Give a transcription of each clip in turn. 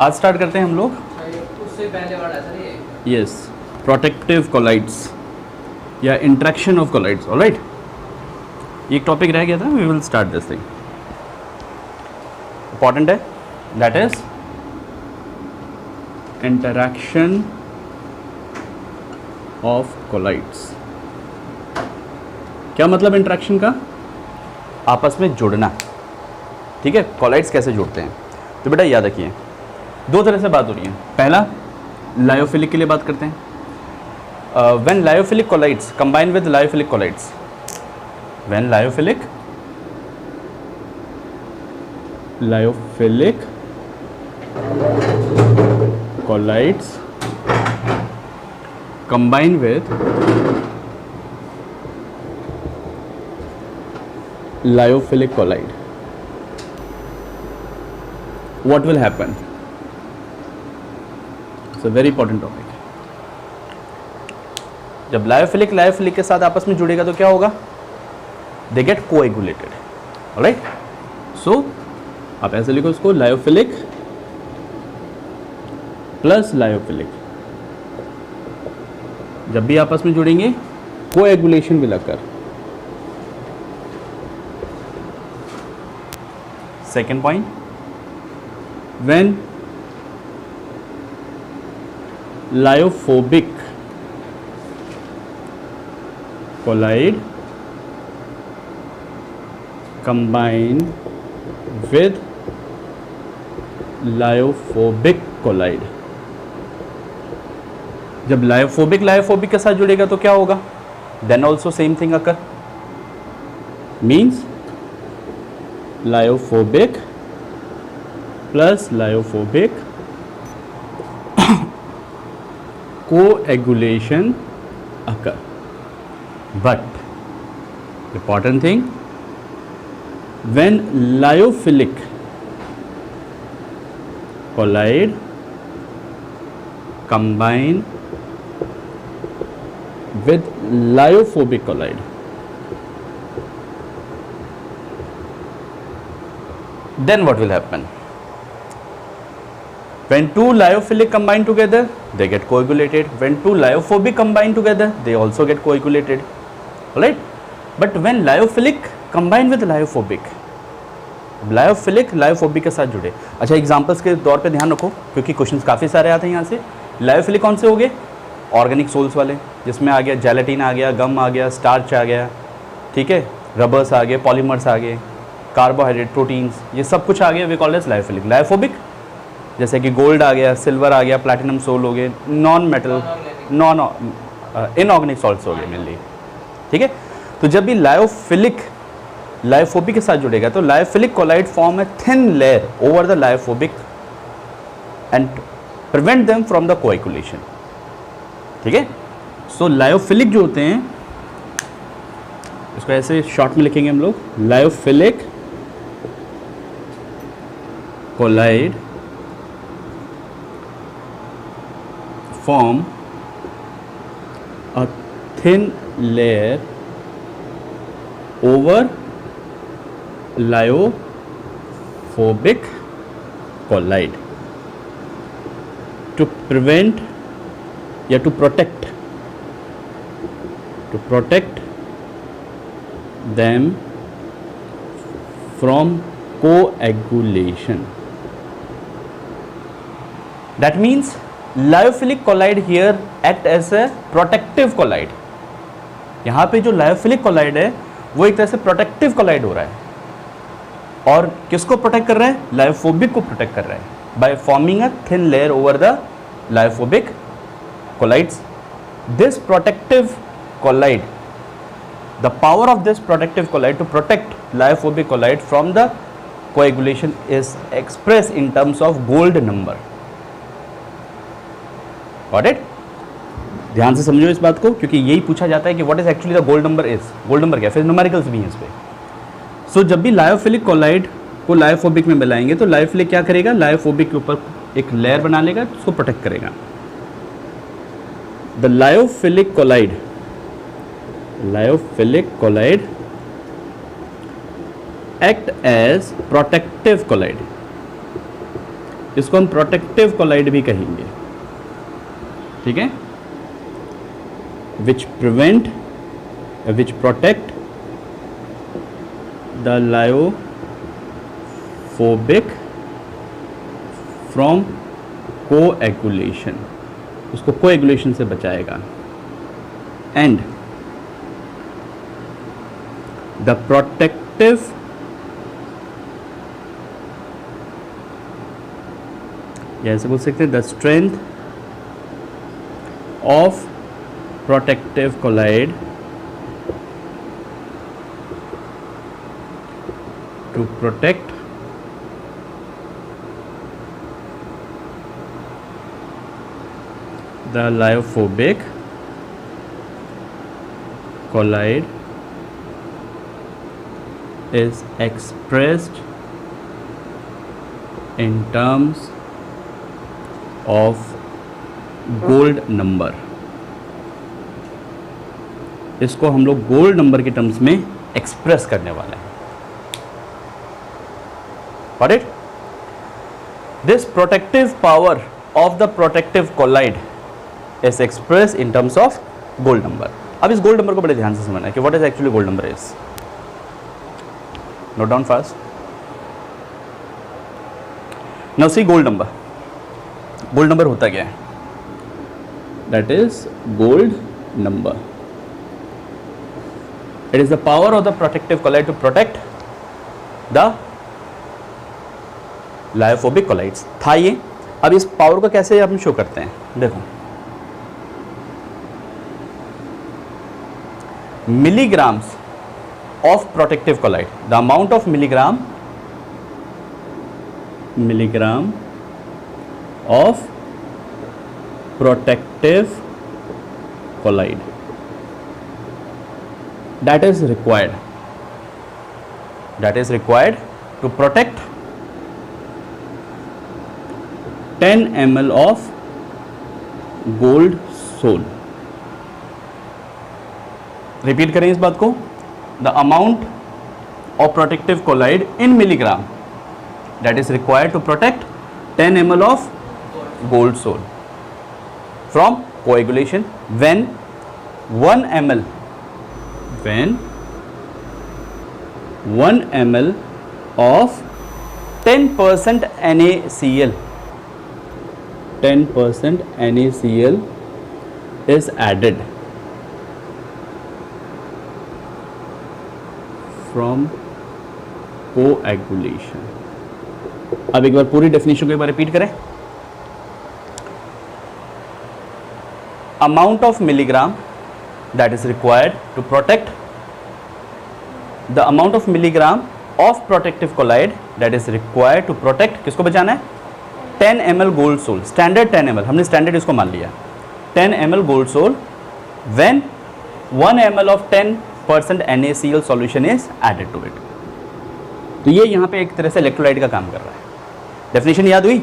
आज स्टार्ट करते हैं हम लोग। उससे पहले वाला सर ये यस, प्रोटेक्टिव कोलाइड्स या इंट्रैक्शन ऑफ कोलाइड्स। ऑलराइट, एक टॉपिक रह गया था, we will start this thing. Important है, that is interaction of colloids. क्या मतलब इंटरैक्शन का? आपस में जुड़ना। ठीक है, कोलाइड्स कैसे जुड़ते हैं? तो बेटा याद रखिए, दो तरह से बात हो रही है। पहला, लायोफिलिक के लिए बात करते हैं। When lyophilic colloids combine with lyophilic colloids, when lyophilic colloids combine with lyophilic collide, what will happen? It's a very important topic. जब लायोफिलिक के साथ आपस में जुड़ेगा तो क्या होगा? They get coagulated. Alright? So आप ऐसे लिखो इसको, लायोफिलिक प्लस लायोफिलिक जब भी आपस में जुड़ेंगे coagulation will occur. Second point, when lyophobic colloid combine with lyophobic colloid, जब लायोफोबिक के साथ जुड़ेगा तो क्या होगा? Then also same thing occur, means lyophobic plus lyophobic coagulation occur. But important thing, when lyophilic colloid combine with lyophobic collide, then what will happen? When two lyophilic combine together, they get coagulated. When two lyophobic combine together, they also get coagulated. Alright? But when lyophilic combine with lyophobic, lyophilic के साथ जुड़े। अच्छा, examples के तौर पे ध्यान रखो क्योंकि क्वेश्चंस काफ़ी सारे आते हैं यहाँ से। लायोफिलिक कौन से हो गए? ऑर्गेनिक सोल्स वाले, जिसमें आ गया जेलेटिन, आ गया गम, आ गया स्टार्च, आ गया, ठीक है, रबर्स आ गए, पॉलीमर्स आ गए, कार्बोहाइड्रेट, प्रोटीन्स, ये सब कुछ आ गया, we call this lyophilic. Lyophobic जैसे कि गोल्ड आ गया, सिल्वर आ गया, प्लैटिनम सोल हो गए, non metal, non inorganic salts हो गए मेनली। ठीक है, तो जब भी लायोफोबिक के साथ जुड़ेगा तो lyophilic colloid form a thin layer over the lyophobic and prevent them from the coagulation. ठीक है, सो लायोफिलिक जो होते हैं, इसको ऐसे शॉर्ट में लिखेंगे हम लोग, lyophilic colloid form a thin layer over lyophobic collide to prevent या to protect them from coagulation. That means lyophilic collide here act as a protective collide. यहाँ पे जो लायोफिलिक कोलाइड है वो एक तरह से प्रोटेक्टिव कोलाइड हो रहा है, और किसको प्रोटेक्ट कर रहा है? लायोफोबिक को प्रोटेक्ट कर रहा है by forming a thin layer over the lyophobic colloids. This protective colloid, the power of this protective colloid to protect lyophobic colloid from the coagulation is express in terms of gold number. Got it? ध्यान से समझो इस बात को क्योंकि यही पूछा जाता है कि what is actually the gold number is. Gold number क्या? फिर न्यूमेरिकल्स भी हैं इस पे। सो जब भी लायोफिलिक कोलाइड को लायोफोबिक में मिलाएंगे तो लायोफिलिक क्या करेगा? लायोफोबिक के ऊपर एक लेयर बना लेगा, उसको प्रोटेक्ट करेगा। The lyophilic colloid act as protective collide इसको हम प्रोटेक्टिव कोलाइड भी कहेंगे, ठीक है, विच protect the lyophobic from coagulation, उसको कोएगुलेशन से बचाएगा, एंड द प्रोटेक्टिव या ऐसे बोल सकते हैं the strength of protective colloid to protect the lyophobic colloid is expressed in terms of gold number. इसको हम लोग गोल्ड नंबर के टर्म्स में एक्सप्रेस करने वाले हैं। Got it? This protective power of the protective colloid is expressed in terms of gold number. अब इस गोल्ड नंबर को बड़े ध्यान से समझना है कि what is actually gold number is. Note down fast. Now see gold number. Gold number होता क्या है? That is gold number. It is the power of the protective colloid to protect the lyophobic colloids. था ये। अब इस power को कैसे हम शो करते हैं? देखो, milligrams of protective colloid, the amount of milligram of protective colloid that is required to protect 10 ml of gold sol. Repeat करें इस बात को, the amount of protective colloid in milligram that is required to protect 10 ml of gold sol from coagulation when 1 ml of 10% NaCl is added from coagulation. अब एक बार पूरी definition को एक बार repeat करें। Amount of milligram that is required to protect the amount of milligram of protective colloid that is required to protect किसको बचाना है? 10 ml gold sol, standard 10 ml, हमने standard इसको मान लिया, 10 ml gold sol when 1 ml of 10% NaCl solution is added to it. तो ये यहाँ पे एक तरह से इलेक्ट्रोलाइट का काम कर रहा है। डेफिनेशन याद हुई?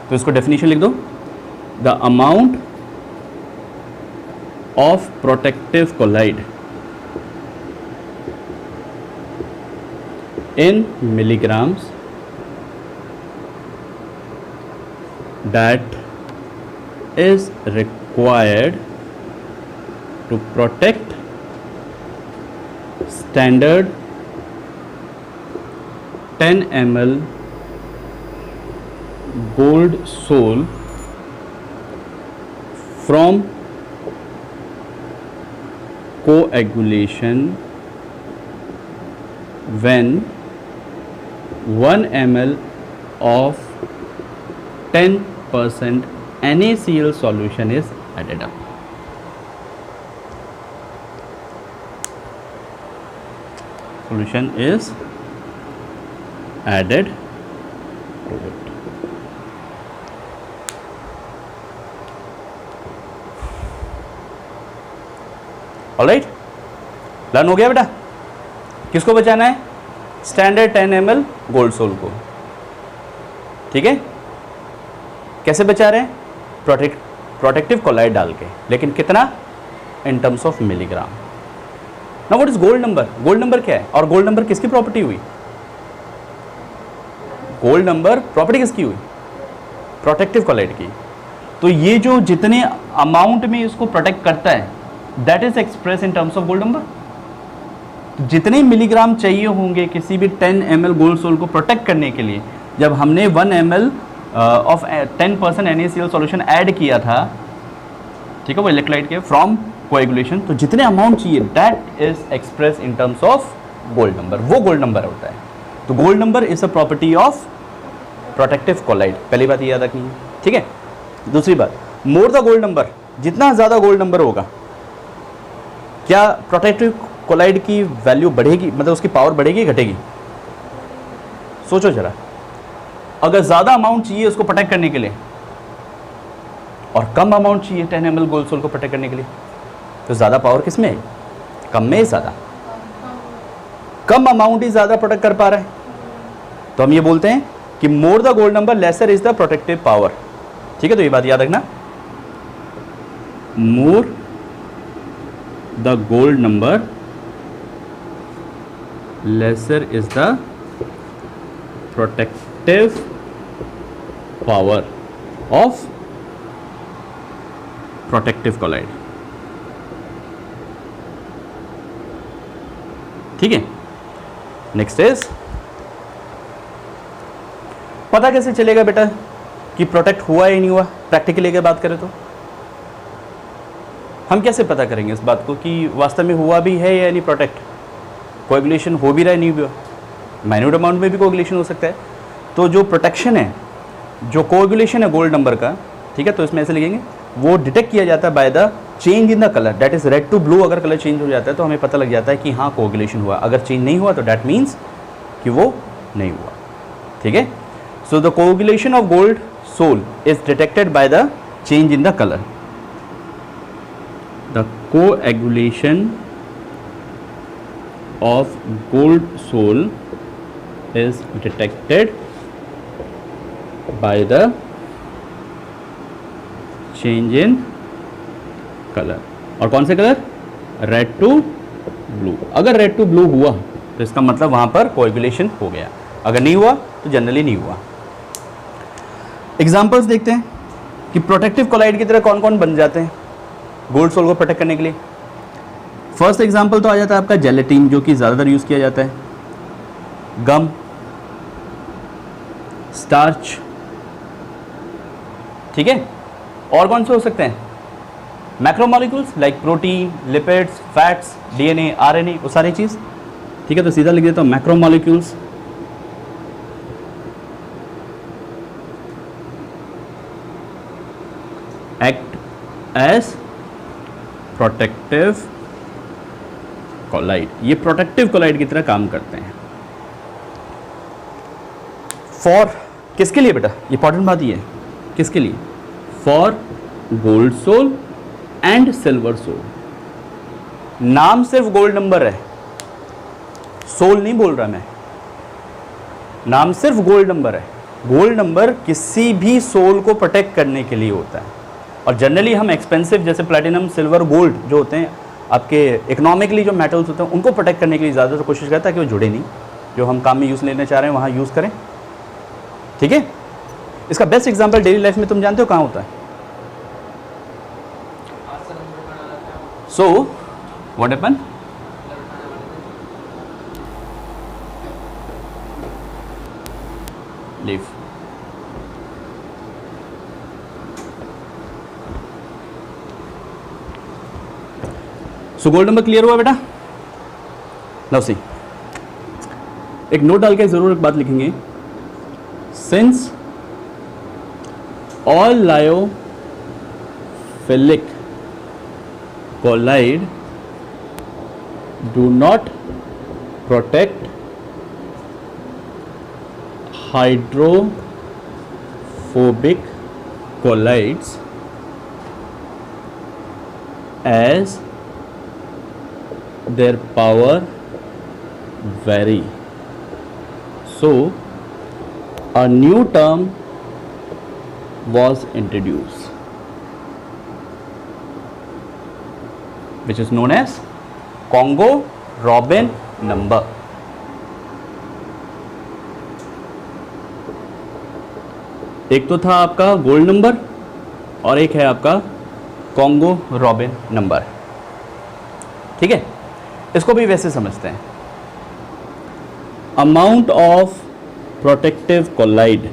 तो इसको डेफिनेशन लिख दो, the amount of protective colloid in milligrams that is required to protect standard 10 ml gold sol from coagulation when 1 ml of 10% NaCl solution is added up. Solution is added to it. Alright, learn हो गया बेटा? किसको बचाना है? Standard 10 ml gold sol को। ठीक है, कैसे बचा रहे हैं? प्रोटेक्टिव कोलाइड डाल के, लेकिन कितना? इन terms of milligram. Now what is gold number? Gold number क्या है और गोल्ड नंबर किसकी प्रॉपर्टी हुई? गोल्ड नंबर प्रॉपर्टी किसकी हुई? प्रोटेक्टिव कोलाइड की। तो ये जो जितने अमाउंट में इसको प्रोटेक्ट करता है that is express in terms of gold number. जितने मिलीग्राम चाहिए होंगे किसी भी 10 ml गोल्ड सोल को प्रोटेक्ट करने के लिए, जब हमने 1 ml of 10% NaCl solution add किया था, ठीक है, वो इलेक्ट्रोलाइट के फ्रॉम कोएगुलेशन, तो जितने अमाउंट चाहिए that is express in terms of gold number, वो गोल्ड नंबर होता है। तो gold number is a property of protective colloid. पहली बात ये याद रखनी है, ठीक है। दूसरी बात, मोर द गोल्ड नंबर, जितना ज़्यादा गोल्ड नंबर होगा, क्या प्रोटेक्टिव कोलाइड की वैल्यू बढ़ेगी, मतलब उसकी पावर बढ़ेगी घटेगी? सोचो जरा, अगर ज़्यादा अमाउंट चाहिए उसको प्रोटेक्ट करने के लिए और कम अमाउंट चाहिए 10 ml गोल्ड सोल को प्रोटेक्ट करने के लिए, तो ज़्यादा पावर किस में है? कम में ही ज़्यादा। कम अमाउंट ही ज़्यादा प्रोटेक्ट कर पा रहा है, तो हम ये बोलते हैं कि more the gold number lesser is the protective power. ठीक है, तो ये बात याद रखना, more the gold number lesser is the protective power of protective colloid. ठीक है, नेक्स्ट इज, पता कैसे चलेगा बेटा कि प्रोटेक्ट हुआ या नहीं हुआ? प्रैक्टिकली अगर बात करें तो हम कैसे पता करेंगे इस बात को कि वास्तव में हुआ भी है या नहीं प्रोटेक्ट? कोएगुलेशन हो भी रहा है, नहीं भी हुआ, माइन्यूट अमाउंट में भी कोएगुलेशन हो सकता है। तो जो प्रोटेक्शन है, जो कोएगुलेशन है गोल्ड नंबर का, ठीक है, तो इसमें ऐसे लिखेंगे, वो डिटेक्ट किया जाता है by the change in the colour, that is red to blue. अगर कलर चेंज हो जाता है तो हमें पता लग जाता है कि हाँ कोएगुलेशन हुआ। अगर चेंज नहीं हुआ तो दैट मीन्स कि वो नहीं हुआ। ठीक है, so the coagulation of gold sol is detected by the change in the color. The coagulation of gold soul is detected by the change in color. और कौन से कलर? Red to blue. अगर रेड टू ब्लू हुआ तो इसका मतलब वहां पर कोएगुलेशन हो गया, अगर नहीं हुआ तो जनरली नहीं हुआ। एग्जाम्पल्स देखते हैं कि प्रोटेक्टिव कोलाइड की तरह कौन कौन बन जाते हैं गोल्ड सोल को प्रोटेक्ट करने के लिए। फर्स्ट एग्जाम्पल तो आ जाता है आपका जेलेटिन, जो कि ज़्यादातर यूज़ किया जाता है, गम, स्टार्च, ठीक है। और कौन से हो सकते हैं? Macromolecules like protein, lipids, fats, DNA, RNA, वो सारी चीज़, ठीक है। तो सीधा लिख देता हूँ macromolecules. Act as protective colloid, ये प्रोटेक्टिव कोलाइड की तरह काम करते हैं। फॉर किसके लिए बेटा? इंपॉर्टेंट बात ये है, किसके लिए? For gold sol and silver sol. नाम सिर्फ गोल्ड नंबर है, सोल नहीं बोल रहा मैं, नाम सिर्फ गोल्ड नंबर है। गोल्ड नंबर किसी भी सोल को प्रोटेक्ट करने के लिए होता है, और जनरली हम एक्सपेंसिव जैसे प्लैटिनम, सिल्वर, गोल्ड जो होते हैं, आपके इकोनॉमिकली जो मेटल्स होते हैं, उनको प्रोटेक्ट करने के लिए ज़्यादातर कोशिश करता है कि वो जुड़े नहीं, जो हम काम में यूज़ लेना चाह रहे हैं वहाँ यूज़ करें। ठीक है, इसका बेस्ट एग्जांपल डेली लाइफ में तुम जानते हो कहाँ होता है? So what happen? Leave. So gold number clear हुआ बेटा? नाउ सी, एक नोट डाल के जरूर एक बात लिखेंगे, since all lyophilic colloid do not protect hydrophobic colloids as their power vary. So a new term was introduced which is known as Congo-Robin number. एक तो था आपका गोल्ड नंबर और एक है आपका कॉन्गो रॉबिन नंबर। ठीक है, इसको भी वैसे समझते हैं। अमाउंट ऑफ प्रोटेक्टिव कोलाइड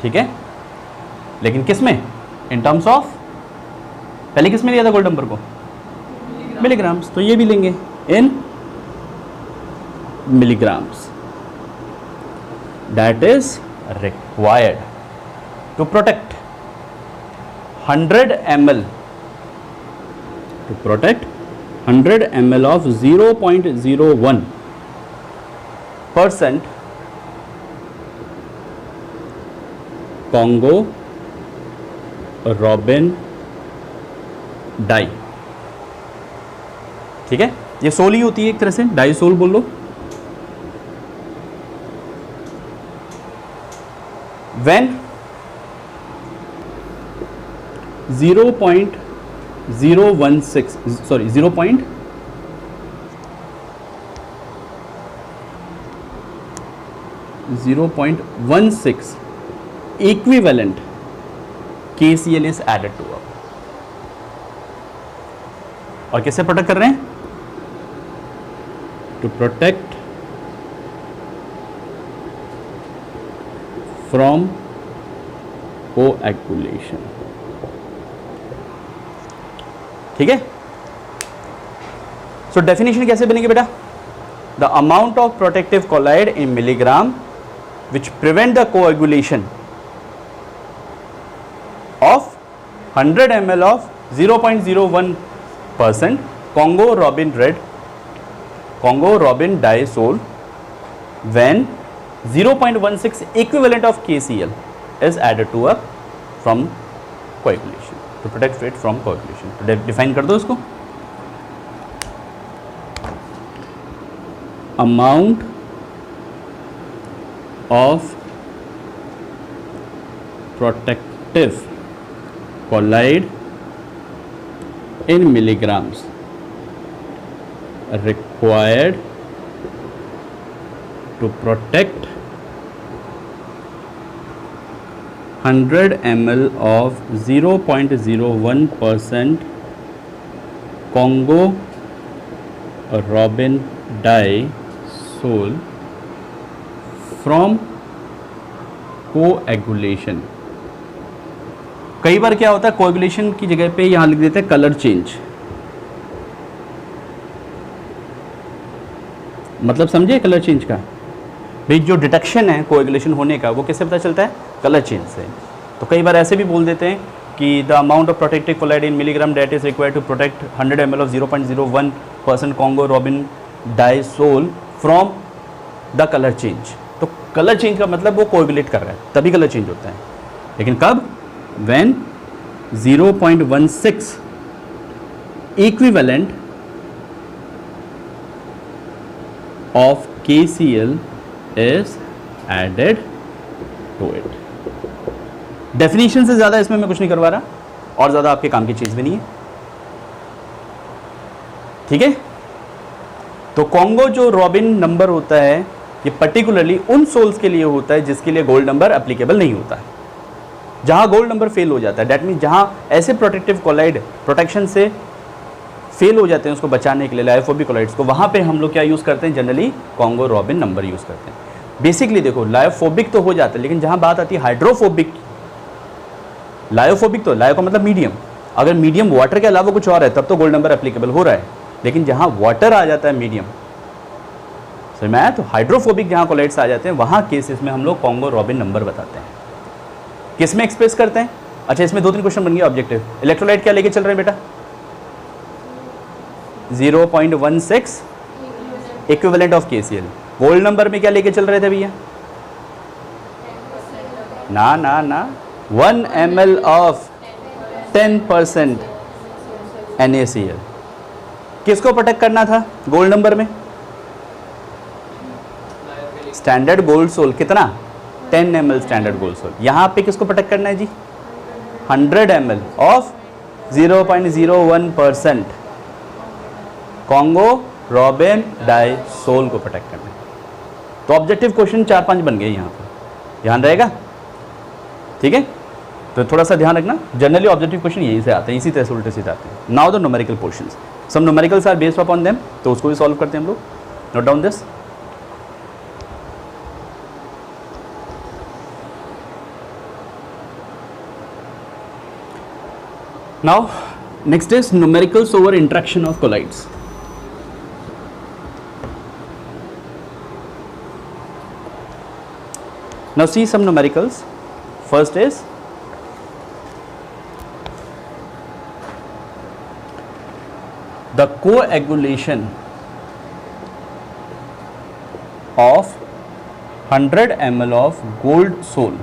ठीक है, लेकिन किस में? इन टर्म्स ऑफ, पहले किस में लिया था गोल्ड नंबर को? मिलीग्राम्स। तो ये भी लेंगे इन milligrams that is required to protect 100 ml to protect 100 ml of 0.01% Congo Robin dye. ठीक है, ये सोल ही होती है एक तरह से, डाई सोल बोल लो। when 0.016 sorry 0.16 equivalent KCl is added to up। और किससे प्रोटेक्ट कर रहे हैं? To protect from coagulation. ठीक है, सो डेफिनेशन कैसे बनेगी बेटा? The amount of protective colloid in milligram which prevent the coagulation of 100 ml of 0.01% Congo Robin diazole when 0.16 equivalent of KCl is added to up from coagulation to protect it from coagulation। तो define कर दो इसको। Amount of protective colloid in milligrams required to protect 100 ml of 0.01% Congo Robin diazole from coagulation। कई बार क्या होता है, coagulation की जगह पे यहां लिख देते हैं कलर चेंज। मतलब समझे कलर चेंज का? भाई जो डिटेक्शन है कोएगुलेशन होने का वो किससे पता चलता है? कलर चेंज से। तो कई बार ऐसे भी बोल देते हैं कि the amount of protective colloid in milligram that is required to protect 100 ml of 0.01% Congo rubin dye sol from the colour change. तो कलर चेंज का मतलब वो कोएगुलेट कर रहा है, तभी कलर चेंज होता है। लेकिन कब? when 0.16 equivalent of KCl is added to it। Definition से ज्यादा इसमें मैं कुछ नहीं करवा रहा और ज्यादा आपके काम की चीज भी नहीं है। ठीक है, तो कॉन्गो जो रॉबिन नंबर होता है ये पर्टिकुलरली उन सोल्स के लिए होता है जिसके लिए गोल्ड नंबर एप्लीकेबल नहीं होता है। जहां गोल्ड नंबर फेल हो जाता है, डेट मीन जहां ऐसे प्रोटेक्टिव कोलाइड प्रोटेक्शन से फेल हो जाते हैं उसको बचाने के लिए लायोफोबिक कोलाइड्स को, वहां पे हम लोग क्या यूज़ करते हैं? Generally Congo robin number use करते हैं। बेसिकली देखो लायोफोबिक तो हो जाता है, लेकिन जहां बात आती है हाइड्रोफोबिक, लायोफोबिक तो लायो का मतलब मीडियम, अगर मीडियम वाटर के अलावा कुछ और है तब तो गोल्ड नंबर एप्लीकेबल हो रहा है। लेकिन जहाँ वाटर आ जाता है मीडियम समझ में आया, तो हाइड्रोफोबिक जहाँ कोलाइड्स आ जाते हैं वहाँ केसेस में हम लोग कॉन्गो रॉबिन नंबर बताते हैं। किस में एक्सप्रेस करते हैं? अच्छा, इसमें 2-3 क्वेश्चन बन गया ऑब्जेक्टिव। इलेक्ट्रोलाइट क्या लेके चल रहे हैं बेटा? 0.16 equivalent of KCl। Gold number में क्या लेके चल रहे थे भैया? ना ना ना 1 ml ऑफ 10% NaCl। किसको प्रोटेक्ट करना था गोल्ड नंबर में? Standard gold sol. कितना? 10 ml स्टैंडर्ड गोल्ड सोल। यहाँ पे किसको प्रोटेक्ट करना है जी? 100 ml ऑफ 0.01% कॉन्गो रोबेंडाइसोल को प्रोटेक्ट करना है। तो ऑब्जेक्टिव क्वेश्चन 4-5 बन गए यहाँ पर, ध्यान रहेगा, ठीक है। तो थोड़ा सा ध्यान रखना, जनरली ऑब्जेक्टिव क्वेश्चन यहीं से आते हैं, इसी तरह से उल्टे सीधे आते हैं। Now the numerical portions, some numericals are based upon them, तो उसको भी सॉल्व करते हैं हम लोग। Note down this. Now next is numericals over interaction of colloids. Now see some numericals. First is the coagulation of 100 ml of gold sol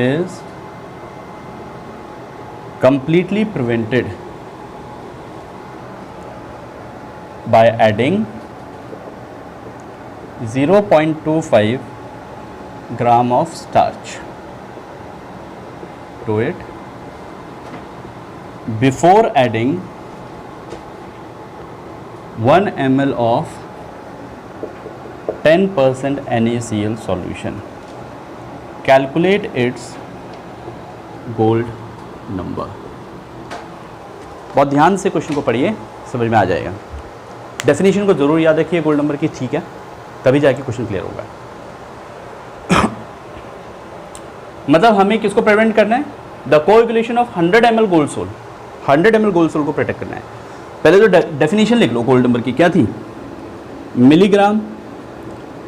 is completely prevented by adding 0.25 gram of starch to it before adding 1 ml of 10% NaCl solution. Calculate its gold number. बहुत ध्यान से question को पढ़िए, समझ में आ जाएगा। Definition को जरूर याद रखिए गोल्ड नंबर की, ठीक है, तभी जाके क्वेश्चन क्लियर होगा। मतलब हमें किसको प्रिवेंट करना है? The coagulation of 100 ml gold sol, 100 ml gold sol को प्रोटेक्ट करना है। पहले तो डेफिनेशन लिख लो गोल्ड नंबर की, क्या थी? Milligram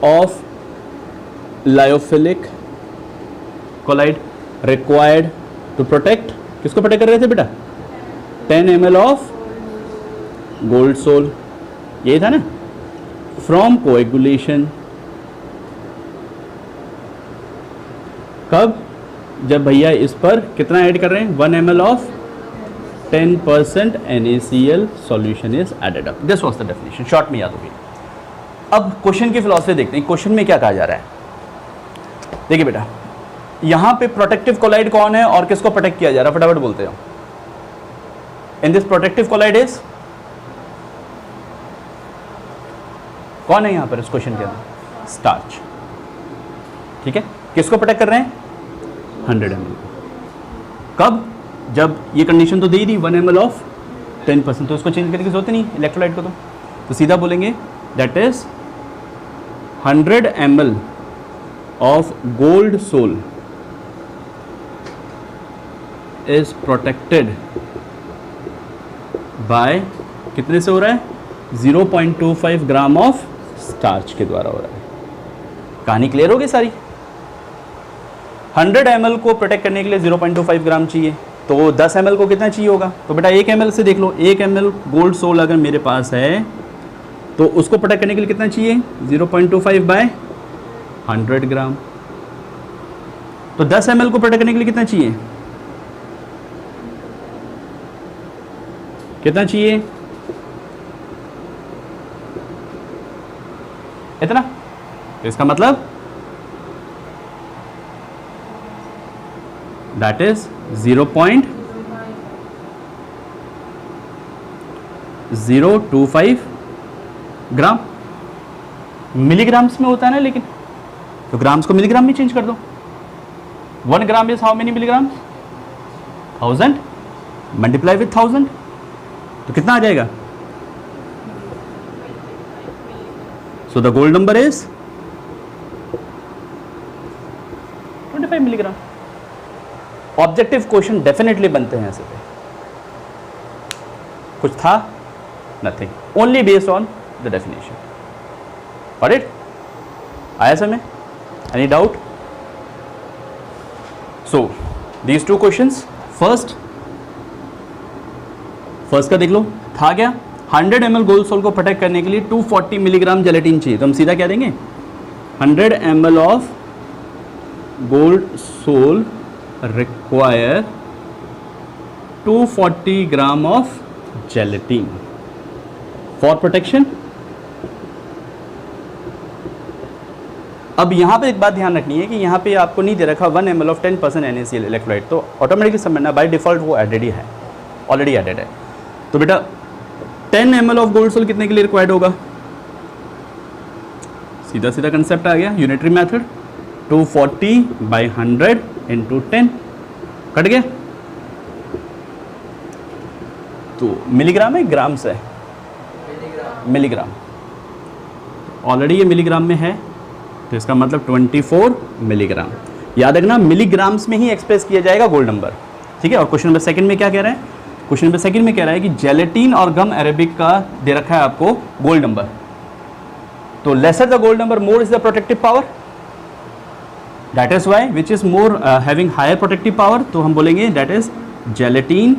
of lyophilic colloid required to protect, किसको प्रोटेक्ट कर रहे थे बेटा? 10 ml ऑफ गोल्ड सोल, यही था ना, फ्रॉम कोएगुलेशन। कब? जब भैया इस पर कितना ऐड कर रहे हैं? 1 ml of 10% NaCl solution is added up. This was the definition, short में याद होगी। अब क्वेश्चन की फिलॉसफी देखते हैं, क्वेश्चन में क्या कहा जा रहा है। देखिए बेटा, यहां पे प्रोटेक्टिव कोलाइड कौन है और किसको प्रोटेक्ट किया जा रहा है? फटाफट बोलते हो। In this protective colloid is कौन है यहां पर इस क्वेश्चन के अंदर? स्टार्च, ठीक है। किसको प्रोटेक्ट कर रहे हैं? 100 ml। कब? जब ये कंडीशन तो दे ही दी 1 ml ऑफ 10%, तो इसको चेंज करने की जरूरत नहीं इलेक्ट्रोलाइट को, तो सीधा बोलेंगे that is 100 ml of gold sol is protected by, कितने से हो रहा है? 0.25 ग्राम ऑफ स्टार्च के द्वारा हो रहा है। कहानी क्लियर होगी सारी। 100 ml को प्रोटेक्ट करने के लिए 0.25 ग्राम चाहिए, तो 10 ml को कितना चाहिए होगा? तो बेटा 1 ml से देख लो, 1 ml गोल्ड सोल अगर मेरे पास है तो उसको प्रोटेक्ट करने के लिए कितना चाहिए? 0.25 बाय 100 ग्राम। तो 10 ml को प्रोटेक्ट करने के लिए कितना चाहिए? कितना चाहिए? इतना। तो इसका मतलब दैट इज 0.025 ग्राम। मिलीग्राम्स में होता है ना, लेकिन तो ग्राम्स को मिलीग्राम में चेंज कर दो। 1 gram is how many milligrams? 1000 multiply with 1000, तो कितना आ जाएगा? So the gold number is 25 milligram. Objective question definitely बनते हैं ऐसे पे। कुछ था? Nothing, only based on the definition. Got it? आया समय? Any doubt? So these 2 questions, first का देख लो, था क्या? 100 ml गोल्ड सोल को प्रोटेक्ट करने के लिए 240 मिलीग्राम जेलेटिन चाहिए, तो हम सीधा क्या देंगे? 100 ml of gold sol require 240 gram of gelatin for protection. अब यहाँ पे एक बात ध्यान रखनी है कि यहाँ पे आपको नहीं दे रखा 1 ml ऑफ 10% NaCl इलेक्ट्रोलाइट, तो ऑटोमेटिकली समझना बाय डिफॉल्ट वो एडेड ही है, ऑलरेडी एडेड है। तो बेटा 10 ml ऑफ गोल्ड सोल्ट कितने के लिए रिक्वायर्ड होगा? सीधा सीधा कंसेप्ट आ गया, यूनिटरी मेथड, 240/100 इंटू 10, कट गया। तो मिलीग्राम है ग्राम्स है? मिलीग्राम। ऑलरेडी ये मिलीग्राम में है, तो इसका मतलब 24 मिलीग्राम। याद रखना मिलीग्राम्स में ही एक्सप्रेस किया जाएगा गोल्ड नंबर, ठीक है। और क्वेश्चन नंबर सेकंड में क्या कह रहा है? क्वेश्चन नंबर सेकंड में कह रहा है कि जेलेटिन और गम अरेबिक का दे रखा है आपको गोल्ड नंबर, तो lesser the gold number more is the protective power, that is why which is more having higher protective power, तो हम बोलेंगे that is gelatin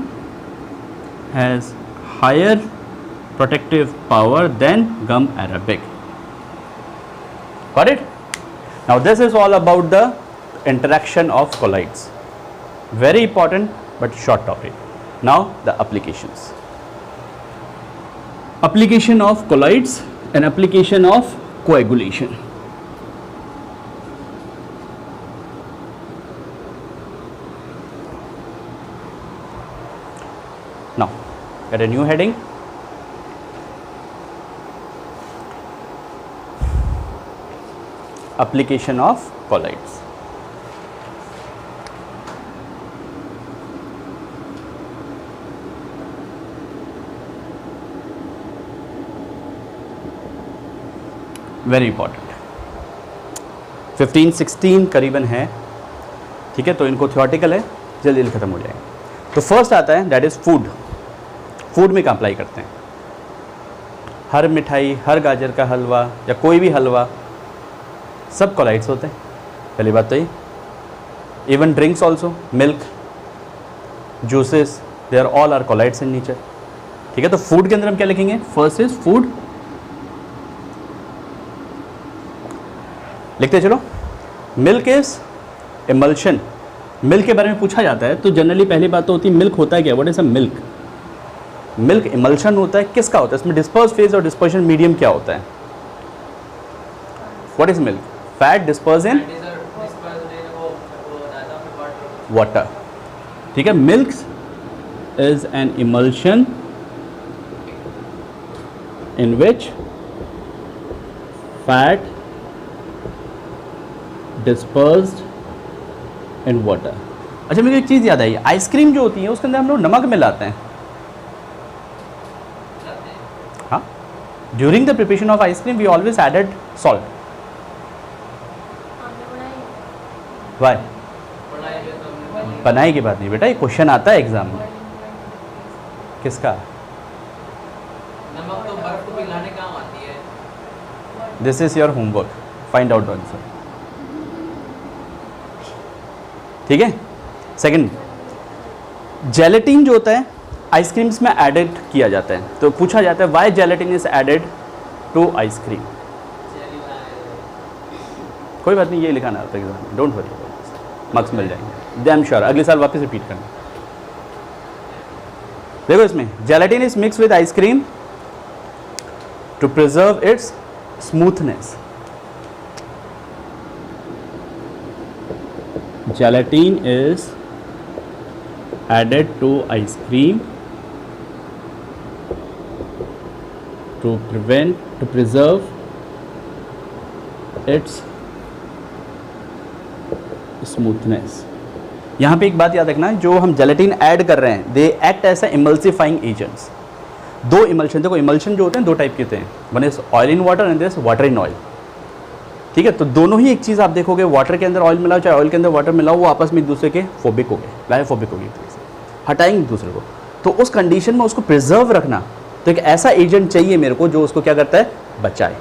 has higher protective power than gum arabic. Got it? Now this is all about the interaction of colloids. Very important but short topic. Now the applications. Application of colloids and application of coagulation. Now get a new heading. Application of colloids. Very important, 15-16 करीबन है, ठीक है। तो इनको theoretical है, जल्दी जल्दी खत्म हो जाएगा। तो फर्स्ट आता है दैट इज फूड। फूड में क्या अप्लाई करते हैं? हर मिठाई, हर गाजर का हलवा या कोई भी हलवा, सब कोलाइड्स होते हैं, पहली बात तो ये। Even drinks also, milk, juices, they are all are colloids in nature, ठीक है। तो फूड के अंदर हम क्या लिखेंगे? फर्स्ट इज फूड, लिखते चलो। Milk is emulsion. मिल्क के बारे में पूछा जाता है तो जनरली पहली बात तो होती है मिल्क होता है क्या? What is a milk? Milk emulsion होता है, किसका होता है? इसमें डिस्पर्स फेज और डिस्पर्शन मीडियम क्या होता है? What is milk? Fat disperse in water, ठीक है। Milk is an emulsion in which fat dispersed in water. अच्छा, मेरे को एक चीज़ याद आई, आइसक्रीम जो होती है उसके अंदर हम लोग नमक मिलाते हैं, हाँ। During the preparation of ice cream we always added salt. Why? बनाई की बात नहीं बेटा, ये क्वेश्चन आता है एग्जाम में। किसका? नमक तो बर्फ को पिघलाने काम आती है। This is your homework, find out the answer, ठीक है। सेकंड, जेलेटिन जो होता है आइसक्रीम्स में एडेड किया जाता है, तो पूछा जाता है why gelatin is added to ice cream. कोई बात नहीं, ये लिखाना आता है एग्जाम में, डोंट वरी, मार्क्स मिल जाएंगे, डैम श्योर। अगले साल वापस रिपीट करना। देखो इसमें gelatin is mix with ice cream to preserve its smoothness. Gelatin is added to ice cream to preserve its smoothness। यहाँ पे एक बात याद रखना, जो हम जेलेटिन ऐड कर रहे हैं they act as emulsifying agents. दो इमल्शन, देखो इमल्शन जो होते हैं दो टाइप के होते हैं, one is oil in water and this water in oil, ठीक है। तो दोनों ही एक चीज़ आप देखोगे, वाटर के अंदर ऑयल मिलाओ चाहे ऑयल के अंदर वाटर मिलाओ, वो आपस में एक दूसरे के फोबिक हो गए, लायोफोबिक हो गए, हटाएंगे एक दूसरे को। तो उस कंडीशन में उसको प्रिजर्व रखना, तो एक ऐसा एजेंट चाहिए मेरे को जो उसको क्या करता है, बचाए,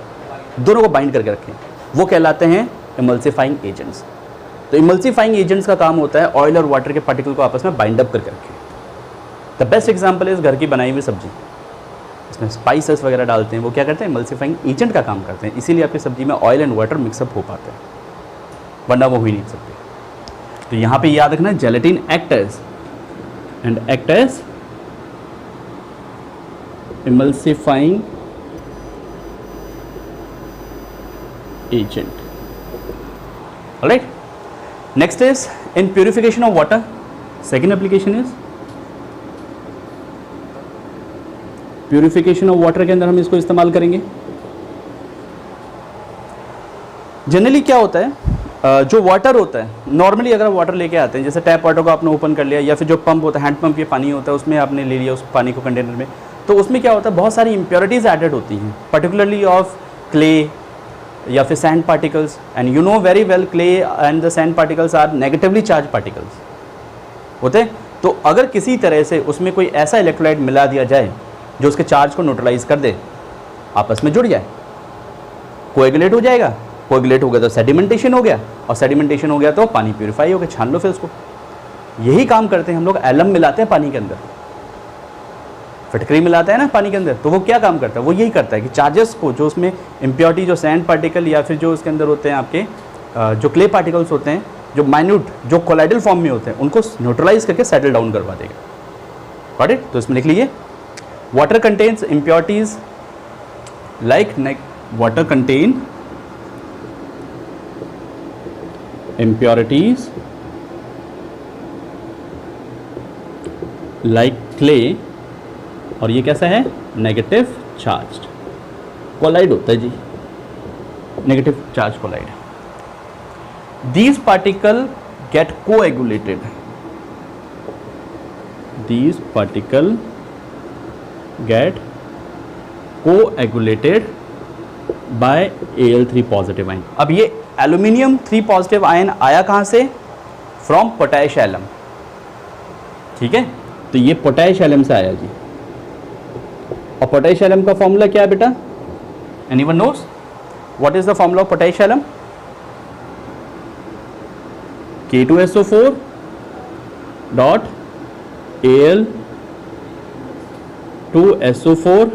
दोनों को बाइंड करके रखें, वो कहलाते हैं इमल्सिफाइंग एजेंट्स। तो इमल्सिफाइंग एजेंट्स का काम होता है ऑयल और वाटर के पार्टिकल को आपस में बाइंड अप करके रखें। द बेस्ट एग्जाम्पल इज घर की बनाई हुई सब्जी, इसमें स्पाइसेस वगैरह डालते हैं, वो क्या करते हैं, इमल्सिफाइंग एजेंट का काम करते हैं, इसीलिए आपकी सब्जी में ऑयल एंड वाटर मिक्सअप हो पाते हैं, वरना वो हो ही नहीं सकते। तो यहाँ पे याद रखना gelatin act as emulsifying agent. Alright, next is in purification of water. Second application is purification of water के अंदर हम इसको इस्तेमाल करेंगे। जनरली क्या होता है, जो वाटर होता है, नॉर्मली अगर आप वाटर लेके आते हैं, जैसे टैप वाटर को आपने ओपन कर लिया, या फिर जो पंप होता है, हैंड पंप, ये पानी होता है, उसमें आपने ले लिया उस पानी को कंटेनर में, तो उसमें क्या होता है, बहुत सारी इम्प्योरिटीज़ एडेड होती हैं, पर्टिकुलरली ऑफ क्ले या फिर sand particles, and you know very well clay and the sand particles are negatively charge particles होते हैं। तो अगर किसी तरह से उसमें कोई ऐसा इलेक्ट्रोलाइट मिला दिया जाए जो उसके चार्ज को न्यूट्रलाइज कर दे, आपस में जुड़ जाए, कोएगुलेट हो जाएगा, कोएगुलेट हो गया तो सेडिमेंटेशन हो गया, और सेडिमेंटेशन हो गया तो पानी प्यूरिफाई हो गया, छान लो फिर उसको। यही काम करते हैं हम लोग, एलम मिलाते हैं पानी के अंदर, फिटकरी मिलाते हैं ना पानी के अंदर, तो वो क्या काम करता है, वो यही करता है कि चार्जेस को, जो उसमें इम्प्योरिटी, जो सैंड पार्टिकल या फिर जो उसके अंदर होते हैं आपके जो क्ले पार्टिकल्स होते हैं, जो माइन्यूट, जो कोलाइडल फॉर्म में होते हैं, उनको न्यूट्रलाइज करके सेटल डाउन करवा देगा। Got it? तो इसमें लिख लीजिए, water contains impurities like water contain impurities like clay, और ये कैसा है, नेगेटिव चार्ज्ड कोलाइड होता है जी, negative charge colloid. These particle get coagulated, these particle get coagulated by Al3 positive ion. अब ये एल्यूमिनियम 3 पॉजिटिव आयन आया कहाँ से, फ्रॉम पोटैश एलम, ठीक है, तो ये पोटैश एलम से आया जी। और पोटैश एलम का फॉर्मूला क्या है बेटा, anyone knows what is the formula of potash alum? K2SO4 dot Al2SO4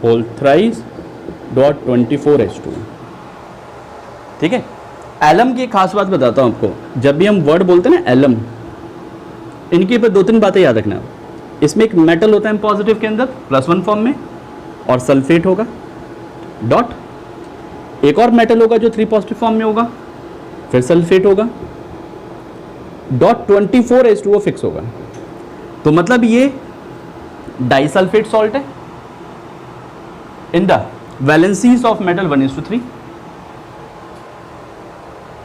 whole thrice dot 24H2। ठीक है, एलम की एक खास बात बताता हूं आपको, जब भी हम वर्ड बोलते हैं ना एलम, इनके ऊपर 2-3 बातें याद रखना। इसमें एक मेटल होता है पॉजिटिव के अंदर +1 फॉर्म में, और सल्फेट होगा, डॉट एक और मेटल होगा जो 3 पॉजिटिव फॉर्म में होगा, फिर सल्फेट होगा, डॉट 24H2O फिक्स होगा। तो मतलब ये डाइसल्फेट सॉल्ट है in the valencies of metal 1:3।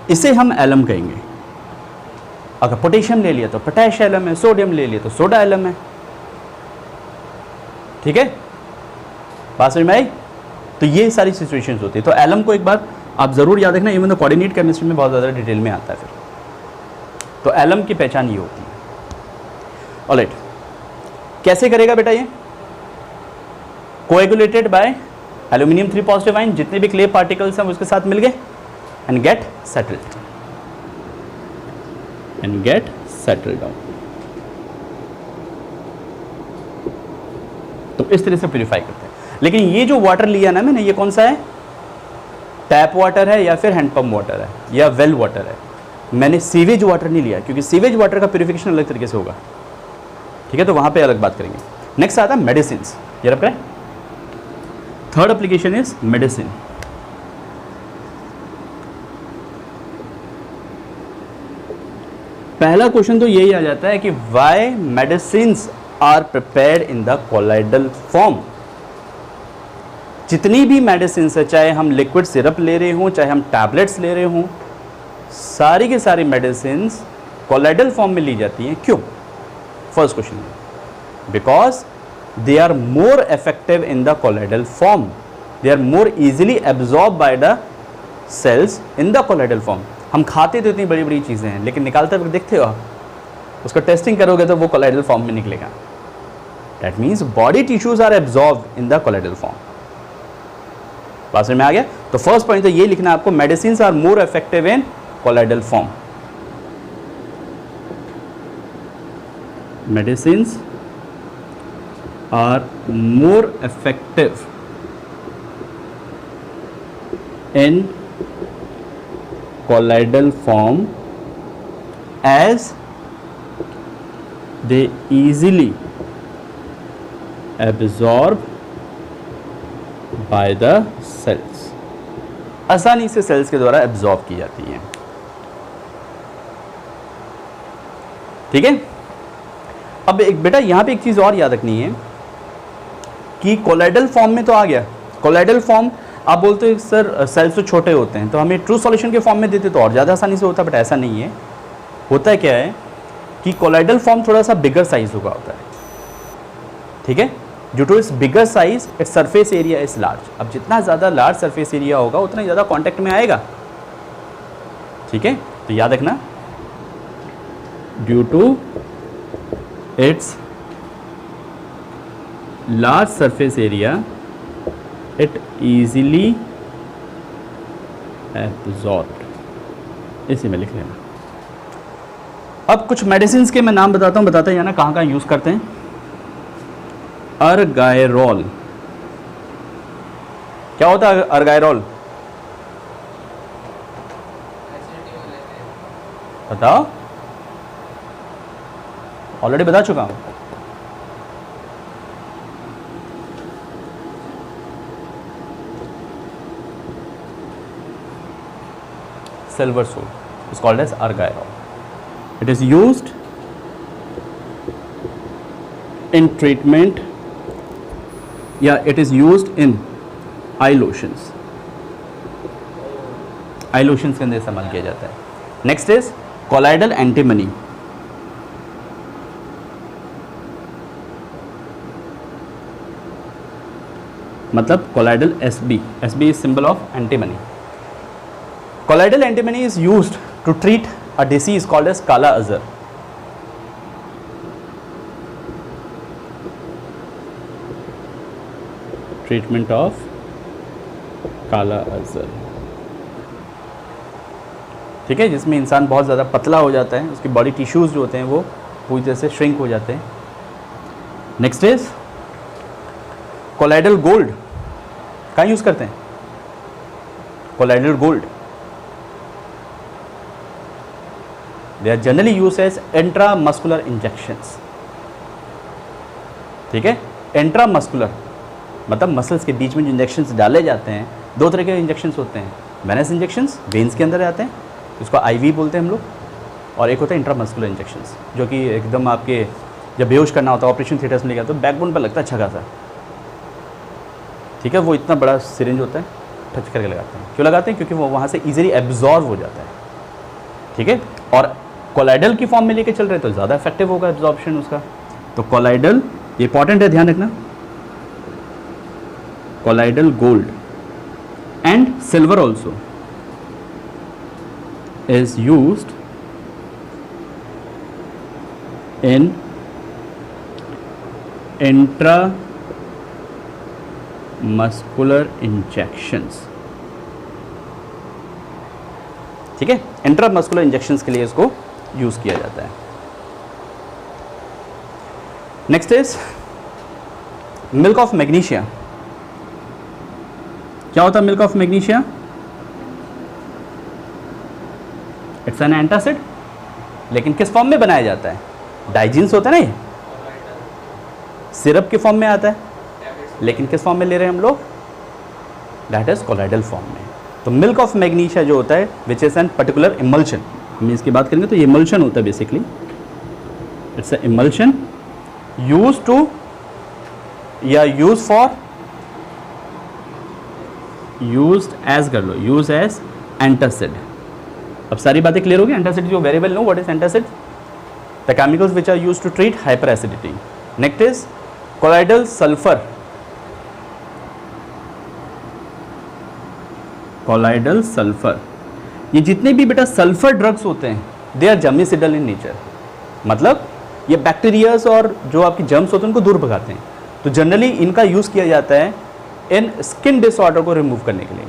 इसे हम एलम कहेंगे। अगर पोटेशियम ले लिया तो पोटैश एलम है, सोडियम ले लिया तो सोडा एलम है। ठीक है, बात समझ में आई? तो ये सारी सिचुएशंस होती है। तो एलम को एक बार आप जरूर याद रखना, इवन तो कोऑर्डिनेट केमिस्ट्री में बहुत ज़्यादा डिटेल में आता है फिर। तो एलम की पहचान ये होती है। ऑलराइट, कैसे करेगा बेटा ये? Coagulated by aluminium 3 positive ion, जितने भी क्ले पार्टिकल्स हैं उसके साथ मिल गए, एंड गेट सेटल्ड डाउन। तो इस तरह से प्यूरिफाई करते हैं। लेकिन ये जो वाटर लिया ना मैंने, ये कौन सा है? टैप वाटर है या फिर हैंडपंप वाटर है या वेल वाटर है। मैंने सीवेज वाटर नहीं लिया, क्योंकि सीवेज वाटर का प्यूरिफिकेशन अलग तरीके से होगा। ठीक है, तो वहां पे अलग बात करेंगे। नेक्स्ट आता है मेडिसिन। ये रख रहे हैं, थर्ड एप्लीकेशन इज मेडिसिन। पहला क्वेश्चन तो यही आ जाता है कि why medicines are prepared in the colloidal form. जितनी भी मेडिसिन है, चाहे हम लिक्विड सिरप ले रहे हों, चाहे हम टैबलेट्स ले रहे हों, सारी की सारी मेडिसिन कोलाइडल फॉर्म में ली जाती हैं। क्यों? First question, because they are more effective in the colloidal form, they are more easily absorb by the cells in the colloidal form. हम खाते तो इतनी बड़ी बड़ी चीज़ें हैं, लेकिन निकालते वक्त देखते हो आप, उसका टेस्टिंग करोगे तो वो कोलाइडल फॉर्म में निकलेगा। That means body tissues are absorb in the colloidal form. बात समझ में आ गया? तो फर्स्ट पॉइंट तो ये लिखना है आपको, medicine are more effective in colloidal form. Medicines are more effective in colloidal form as they easily absorb by the cells, आसानी से सेल्स के द्वारा एब्जॉर्ब की जाती हैं। ठीक है, अब एक बेटा यहां पे एक चीज और याद रखनी है कि कोलाइडल फॉर्म में तो आ गया। कोलाइडल फॉर्म आप बोलते हो सर सेल्स तो छोटे होते हैं, तो हमें ट्रू सॉल्यूशन के फॉर्म में देते तो और ज़्यादा आसानी से होता, बट ऐसा नहीं है। होता है क्या है कि कोलाइडल फॉर्म थोड़ा सा बिगर साइज होगा होता है, ठीक है। Due to its bigger size its surface area is large. अब जितना ज़्यादा लार्ज सरफेस एरिया होगा उतना ज़्यादा कॉन्टैक्ट में आएगा, ठीक है। तो याद रखना, due to its large surface area it easily absorbed, इसी में लिख लेना। अब कुछ मेडिसिन के मैं नाम बताता हूँ, बताते हैं ना कहाँ कहाँ यूज़ करते हैं। अर्गायरोल, क्या होता है अर्गायरोल? एसिडिटी में लेते हैं। बताओ, ऑलरेडी बता चुका हूँ। Silver salt is called as argyrol. It is used in treatment, it is used in eye lotions. Eye lotions के अंदर इस्तेमाल किया जाता है। Next is colloidal antimony. मतलब colloidal SB, SB is symbol of antimony. Colloidal antimony is used to treat a disease called as Kala Azar. Treatment of Kala Azar, ठीक है, जिसमें इंसान बहुत ज़्यादा पतला हो जाता है, उसकी बॉडी टिश्यूज़ जो होते हैं वो पूरी तरह से श्रिंक हो जाते हैं। Next is colloidal gold. कहाँ यूज़ करते हैं colloidal gold? They are generally used as intramuscular injections, ठीक है। इंट्रामस्कुलर मतलब मसल्स के बीच में जो इंजेक्शंस डाले जाते हैं, दो तरह के इंजेक्शंस होते हैं। वेनस इंजेक्शंस वेन्स के अंदर आते हैं, उसको आईवी बोलते हैं हम लोग, और एक होता है इंट्रामस्कुलर इंजेक्शंस जो कि एकदम आपके जब बेहोश करना होता है ऑपरेशन थिएटर्स में लेकर तो बैकबोन पर लगता है अच्छा खासा, ठीक है। वो इतना बड़ा सिरिंज होता है, टच करके लगाते हैं। क्यों लगाते हैं? क्योंकि वो वहाँ से ईजिली एब्जॉर्व हो जाता है, ठीक है। और कोलाइडल की फॉर्म में लेके चल रहे तो ज़्यादा इफेक्टिव होगा एब्जॉर्प्शन उसका। तो कोलाइडल, ये इंपॉर्टेंट है, ध्यान रखना। Colloidal gold and silver also is used in intramuscular injections, ठीक है। इंट्रामस्कुलर इंजेक्शंस के लिए इसको यूज किया जाता है। Next is milk of magnesia. क्या होता है milk of magnesia? It's an antacid, लेकिन किस फॉर्म में बनाया जाता है? डाइजिन्स होता है ना, ये सिरप के फॉर्म में आता है, लेकिन किस फॉर्म में ले रहे हैं हम लोग? दैट इज कोलाइडल फॉर्म में। तो मिल्क ऑफ मैग्नीशिया जो होता है which is an particular emulsion, हम इसकी बात करेंगे तो ये इमल्शन होता है basically. It's a emulsion use to या यूज फॉर, यूज्ड एज कर लो, यूज एज एंटासिड। अब सारी बातें क्लियर हो गई। एंटासिड जो very well know what is antacid, the chemicals which are use to treat hyper acidity. Next is colloidal sulphur. Colloidal sulphur, ये जितने भी बेटा सल्फर ड्रग्स होते हैं दे आर जर्मिसिडल इन नेचर, मतलब ये बैक्टीरियाज और जो आपकी जर्म्स होते हैं उनको दूर भगाते हैं। तो जनरली इनका यूज़ किया जाता है इन स्किन डिसऑर्डर को रिमूव करने के लिए,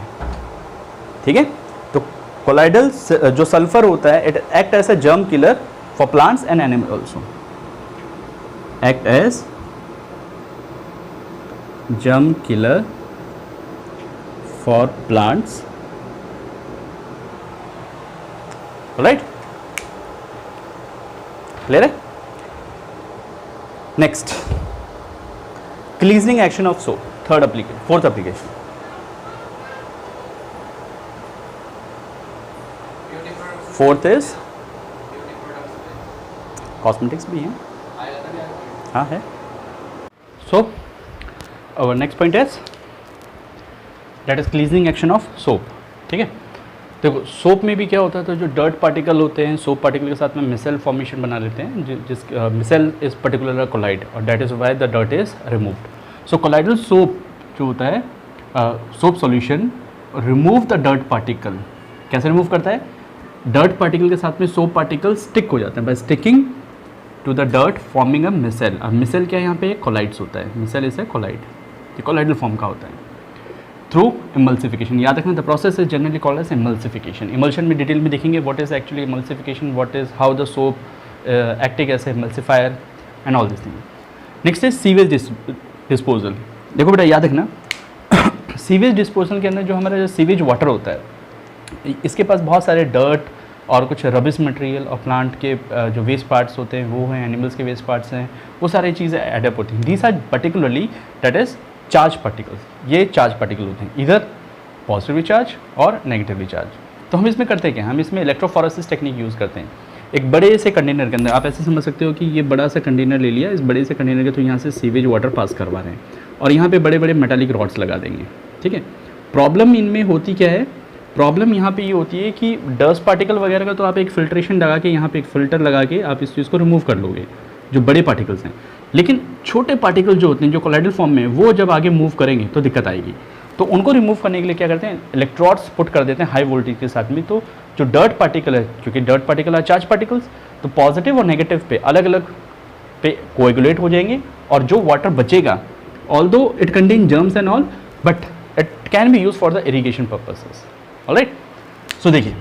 ठीक है। तो कोलाइडल जो सल्फर होता है it act as a germ killer for plants and animal also, act as germ killer for plants, right, clear है। Next cleansing action of soap, third application, fourth application. Beauty products, fourth is beauty products cosmetics भी हैं, आएगा ना क्या? हाँ है। सो our next point is that is cleansing action of soap. ठीक है, देखो सोप में भी क्या होता है, तो जो डर्ट पार्टिकल होते हैं सोप पार्टिकल के साथ में मिसेल फॉर्मेशन बना लेते हैं, जिस मिसेल इज पर्टिकुलर कोलाइड और that is why the dirt is removed. So colloidal soap जो होता है, soap solution remove the dirt particle. कैसे रिमूव करता है, डर्ट पार्टिकल के साथ में सोप पार्टिकल स्टिक हो जाते हैं by sticking to the dirt forming a micelle. अब मिसेल क्या है, यहाँ पे कोलाइड्स होता है, मिसेल इज ए कोलाइड, ये कोलाइडल फॉर्म का होता है. थ्रू इमल्सिफिकेशन, याद रखना the process is generally called as emulsification. Emulsion में डिटेल में देखेंगे what is actually emulsification, what is how the soap acting as a emulsifier and all this thing. Next is sewage disposal. देखो बेटा याद रखना, sewage disposal के अंदर जो हमारा जो सीवेज वाटर होता है, इसके पास बहुत सारे डर्ट और कुछ रबिश मटेरियल और प्लांट के जो वेस्ट पार्ट्स होते हैं वो हैं, एनिमल्स के वेस्ट पार्ट्स हैं, वो सारी चीज़ें एडअप होती हैं. These are particularly that is charge particles. ये चार्ज पार्टिकल होते हैं, इधर पॉजिटिवली चार्ज और नेगेटिवली चार्ज. तो हम इसमें करते क्या, हम इसमें इलेक्ट्रोफोरेसिस टेक्निक यूज़ करते हैं. एक बड़े से कंटेनर के अंदर आप ऐसे समझ सकते हो कि ये बड़ा सा कंटेनर ले लिया, इस बड़े से कंटेनर के तो यहाँ से सीवेज वाटर पास करवा रहे हैं और यहाँ पे बड़े बड़े मेटालिक रॉड्स लगा देंगे. ठीक है, प्रॉब्लम इनमें होती क्या है, प्रॉब्लम यहाँ पे ये होती है कि डस्ट पार्टिकल वगैरह का तो आप एक फिल्ट्रेशन लगा के यहाँ पे एक फ़िल्टर लगा के आप इस चीज़ को रिमूव कर लोगे, जो बड़े पार्टिकल्स हैं. लेकिन छोटे पार्टिकल जो होते हैं जो कोलाइडल फॉर्म में, वो जब आगे मूव करेंगे तो दिक्कत आएगी. तो उनको रिमूव करने के लिए क्या करते हैं, इलेक्ट्रोड्स पुट कर देते हैं हाई वोल्टेज के साथ में. तो जो डर्ट पार्टिकल है, क्योंकि dirt particle are charge particles, तो पॉजिटिव और नेगेटिव पे अलग अलग पे कोएगुलेट हो जाएंगे और जो वाटर बचेगा, although it contain germs and all, but it can be use for the irrigation purposes. Alright, so देखिए,